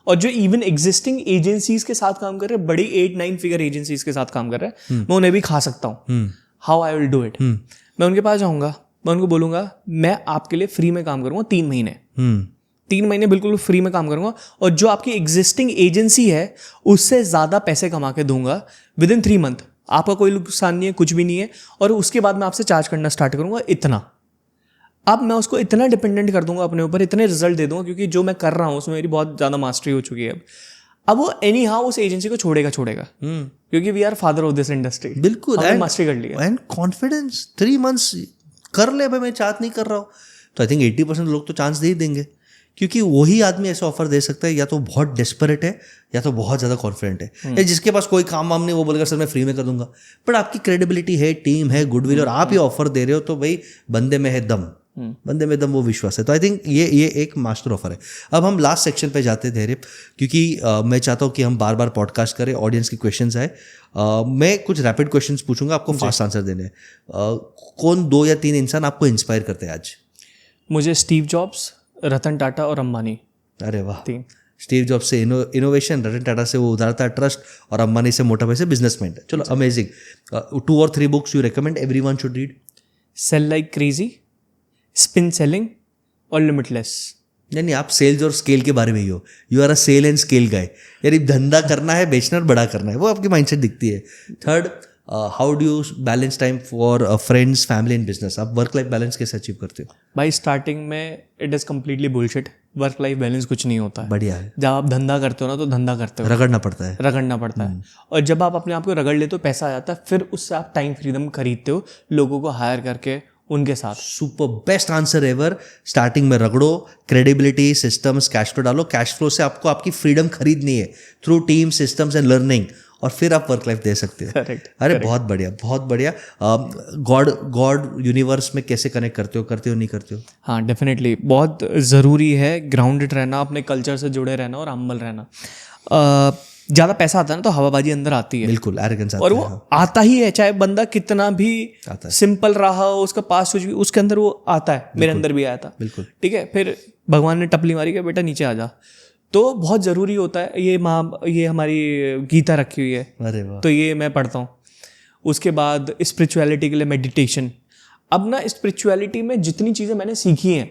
और जो इवन एग्जिस्टिंग एजेंसीज के साथ काम कर रहे हैं, बड़ी 8-9 फिगर एजेंसीज के साथ काम कर रहे हैं, मैं उन्हें भी खा सकता हूँ। How I will do it? मैं उनके पास जाऊँगा, मैं उनको बोलूँगा मैं आपके लिए फ्री में काम करूँगा 3 महीने। 3 महीने बिल्कुल फ्री में काम करूँगा, और जो आपकी एग्जिस्टिंग एजेंसी है उससे ज़्यादा पैसे कमा के दूंगा विदिन 3 मंथ। आपका कोई नुकसान नहीं है, कुछ भी नहीं है, और उसके बाद मैं आपसे चार्ज करना स्टार्ट करूँगा इतना। अब मैं उसको इतना डिपेंडेंट कर दूंगा अपने ऊपर, इतने रिजल्ट दे दूंगा, क्योंकि जो मैं कर रहा हूँ उसमें मेरी बहुत ज़्यादा मास्टरी हो चुकी है। अब वो एनी हाउ उस एजेंसी को छोड़ेगा, क्योंकि we are father of this industry. बिल्कुल, मास्टरी कर लिया। एंड कॉन्फिडेंस, 3 मंथ्स कर ले भाई, मैं चार्ज नहीं कर रहा हूँ, तो आई थिंक 80% लोग तो चांस दे ही देंगे, क्योंकि वही आदमी ऐसा ऑफर दे सकता है या तो बहुत डेस्परेट है या तो बहुत ज़्यादा कॉन्फिडेंट है, या जिसके पास कोई काम वाम नहीं, वो बोलेगा सर मैं फ्री में कर दूंगा। बट आपकी क्रेडिबिलिटी है, टीम है, गुडविल, और आप ये ऑफर दे रहे हो, तो भाई बंदे में है दम, बंदे में दम, वो विश्वास है। तो आई थिंक ये एक मास्टर ऑफर है। अब हम लास्ट सेक्शन पे जाते थे, क्योंकि मैं चाहता हूँ कि हम बार बार पॉडकास्ट करें, ऑडियंस के क्वेश्चंस आए। मैं कुछ रैपिड क्वेश्चंस पूछूंगा, आपको फास्ट आंसर देने हैं। कौन 2 या 3 इंसान आपको इंस्पायर करते हैं आज? मुझे स्टीव जॉब्स, रतन टाटा और अंबानी। अरे वाह। 3। स्टीव जॉब्स से इनोवेशन, रतन टाटा से वो उदारता, ट्रस्ट, और अंबानी से मोटा पैसे, बिजनेसमैन। चलो, amazing. 2 or 3 books you recommend everyone should read? Sell like crazy, spin selling, और लिमिटलेस। नहीं, आप सेल्स और स्केल के बारे में ही हो, you are a sale and scale guy, यानी धंधा करना है, बेचना और बड़ा करना है, वो आपकी माइंडसेट दिखती है। Third, how do you balance time for friends, family and business? आप वर्क लाइफ बैलेंस कैसे अचीव करते हो? भाई स्टार्टिंग में it is completely bullshit, work life balance कुछ नहीं होता है। बढ़िया है, जब आप धंधा करते हो ना तो धंधा करते हो, रगड़ना पड़ता है, रगड़ना पड़ता है, और जब आप अपने आप को रगड़ लेते हो पैसा आ जाता है, फिर उससे आप टाइम फ्रीडम खरीदते हो लोगों को हायर करके उनके साथ। Super, best answer ever. Starting में रगड़ो, क्रेडिबिलिटी, सिस्टम्स, कैश फ्लो डालो, कैश फ्लो से आपको आपकी फ्रीडम खरीदनी है through team, systems and learning, और फिर आप वर्क लाइफ दे सकते हो। Correct, अरे बहुत बढ़िया, बहुत बढ़िया। गॉड यूनिवर्स में कैसे कनेक्ट करते हो नहीं करते हो? हाँ डेफिनेटली, बहुत ज़रूरी है ग्राउंडेड रहना, अपने कल्चर से जुड़े रहना और हम्बल रहना। ज़्यादा पैसा आता है ना तो हवाबाजी अंदर आती है, बिल्कुल, एरोगेंस आता और है, वो आता ही है, चाहे बंदा कितना भी आता है। सिंपल रहा हो, उसका पास कुछ भी, उसके अंदर वो आता है। मेरे अंदर भी आया था, बिल्कुल। ठीक है, फिर भगवान ने टपली मारी कि बेटा नीचे आ जा। तो बहुत ज़रूरी होता है ये हमारी गीता रखी हुई है, अरे वाह, तो ये मैं पढ़ता हूँ। उसके बाद स्पिरिचुअलिटी के लिए मेडिटेशन। अब ना स्पिरिचुअलिटी में जितनी चीज़ें मैंने सीखी हैं,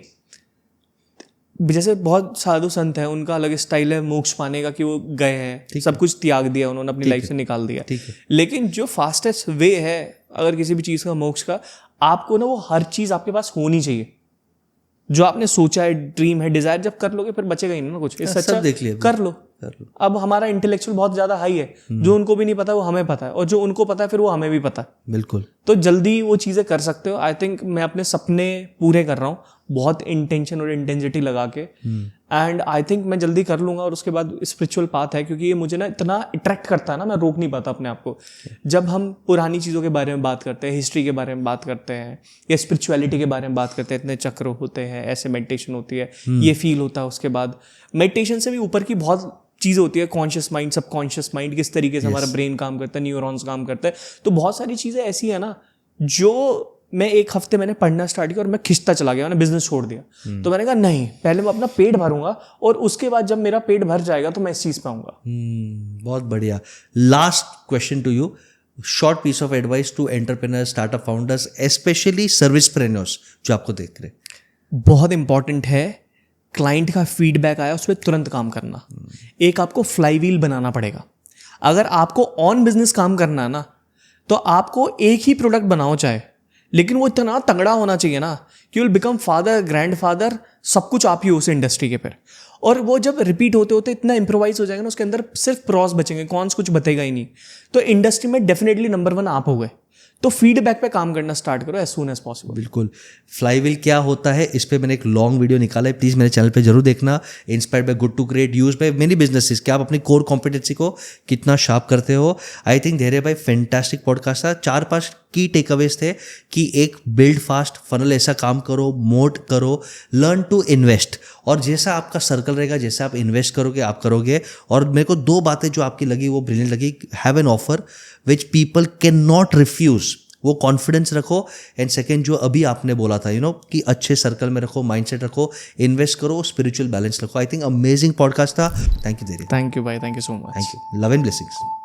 जैसे बहुत साधु संत हैं, उनका अलग स्टाइल है मोक्ष पाने का, कि वो गए हैं, सब कुछ त्याग दिया उन्होंने, अपनी लाइफ से निकाल दिया। ठीक है। लेकिन जो फास्टेस्ट वे है अगर किसी भी चीज़ का मोक्ष का, आपको ना वो हर चीज़ आपके पास होनी चाहिए। जो आपने सोचा है, ड्रीम है, डिजायर, जब कर लोगे फिर बचेगा ही ना कुछ। इससे अच्छा देख लिया, कर लो। अब हमारा इंटेलेक्चुअल बहुत ज़्यादा हाई है, जो उनको भी नहीं पता वो हमें पता है, और जो उनको पता है फिर वो हमें भी पता है। बिल्कुल। तो जल्दी वो चीज़ें कर सकते हो। आई थिंक मैं अपने सपने पूरे कर रहा हूँ बहुत इंटेंशन और इंटेंसिटी लगा के, एंड आई थिंक मैं जल्दी कर लूँगा। और उसके बाद स्पिरिचुअल पाथ है, क्योंकि ये मुझे ना इतना अट्रैक्ट करता है ना, मैं रोक नहीं पाता अपने आप को। जब हम पुरानी चीज़ों के बारे में बात करते हैं, हिस्ट्री के बारे में बात करते हैं, या स्पिरिचुअलिटी के बारे में बात करते हैं, इतने चक्र होते हैं, ऐसे मेडिटेशन होती है, ये फील होता है। उसके बाद मेडिटेशन से भी ऊपर की बहुत चीज़ होती है, कॉन्शियस माइंड, सबकॉन्शियस माइंड, किस तरीके से हमारा ब्रेन काम करता है, न्यूरॉन्स काम करता है। तो बहुत सारी चीज़ें ऐसी है ना, जो मैं एक हफ्ते मैंने पढ़ना स्टार्ट किया और मैं खिंचता चला गया, मैंने बिजनेस छोड़ दिया। तो मैंने कहा नहीं, पहले मैं अपना पेट भरूंगा, और उसके बाद जब मेरा पेट भर जाएगा तो मैं इस चीज़ पे आऊँगा। बहुत बढ़िया। Last question to you, short piece of advice to entrepreneurs, startup founders, specially servicepreneurs जो आपको देख रहे। बहुत इंपॉर्टेंट है, क्लाइंट का फीडबैक आया उस पर तुरंत काम करना। एक आपको फ्लाईव्हील बनाना पड़ेगा। अगर आपको ऑन बिजनेस काम करना है ना, तो आपको एक ही प्रोडक्ट बनाओ चाहे, लेकिन वो इतना तगड़ा होना चाहिए ना कि विल बिकम फादर, ग्रैंडफादर, सब कुछ आप ही हो उस इंडस्ट्री के पर। और वो जब रिपीट होते होते इतना इम्प्रोवाइज हो जाएगा ना, उसके अंदर सिर्फ प्रॉस बचेंगे, कॉन्स कुछ बचेगा ही नहीं। तो इंडस्ट्री में डेफिनेटली नंबर 1 आप हो गए। तो फीडबैक पे काम करना स्टार्ट करो एज सून एज पॉसिबल। बिल्कुल। फ्लाईव्हील क्या होता है, इस पे मैंने एक लॉन्ग वीडियो निकाला है, प्लीज़ मेरे चैनल पे जरूर देखना। Inspired by good to great, use by many businesses, कि आप अपनी कोर कॉम्पिटेंसी को कितना शार्प करते हो। आई थिंक धैर्य भाई फैंटास्टिक पॉडकास्ट था। 4-5 की टेकअवेज थे कि एक बिल्ड फास्ट फनल ऐसा काम करो, मोट करो, लर्न टू इन्वेस्ट, और जैसा आपका सर्कल रहेगा, जैसा आप इन्वेस्ट करोगे आप करोगे। और मेरे को 2 बातें जो आपकी लगी वो ब्रिलियंट लगी। Have an offer which people can not refuse, वो कॉन्फिडेंस रखो। एंड सेकेंड जो अभी आपने बोला था कि अच्छे सर्कल में रखो, माइंडसेट रखो, इन्वेस्ट करो, स्पिरिचुअल बैलेंस रखो। आई थिंक अमेजिंग पॉडकास्ट था। थैंक यू धैर्य। थैंक यू भाई, thank you so much. Thank you, love and blessings.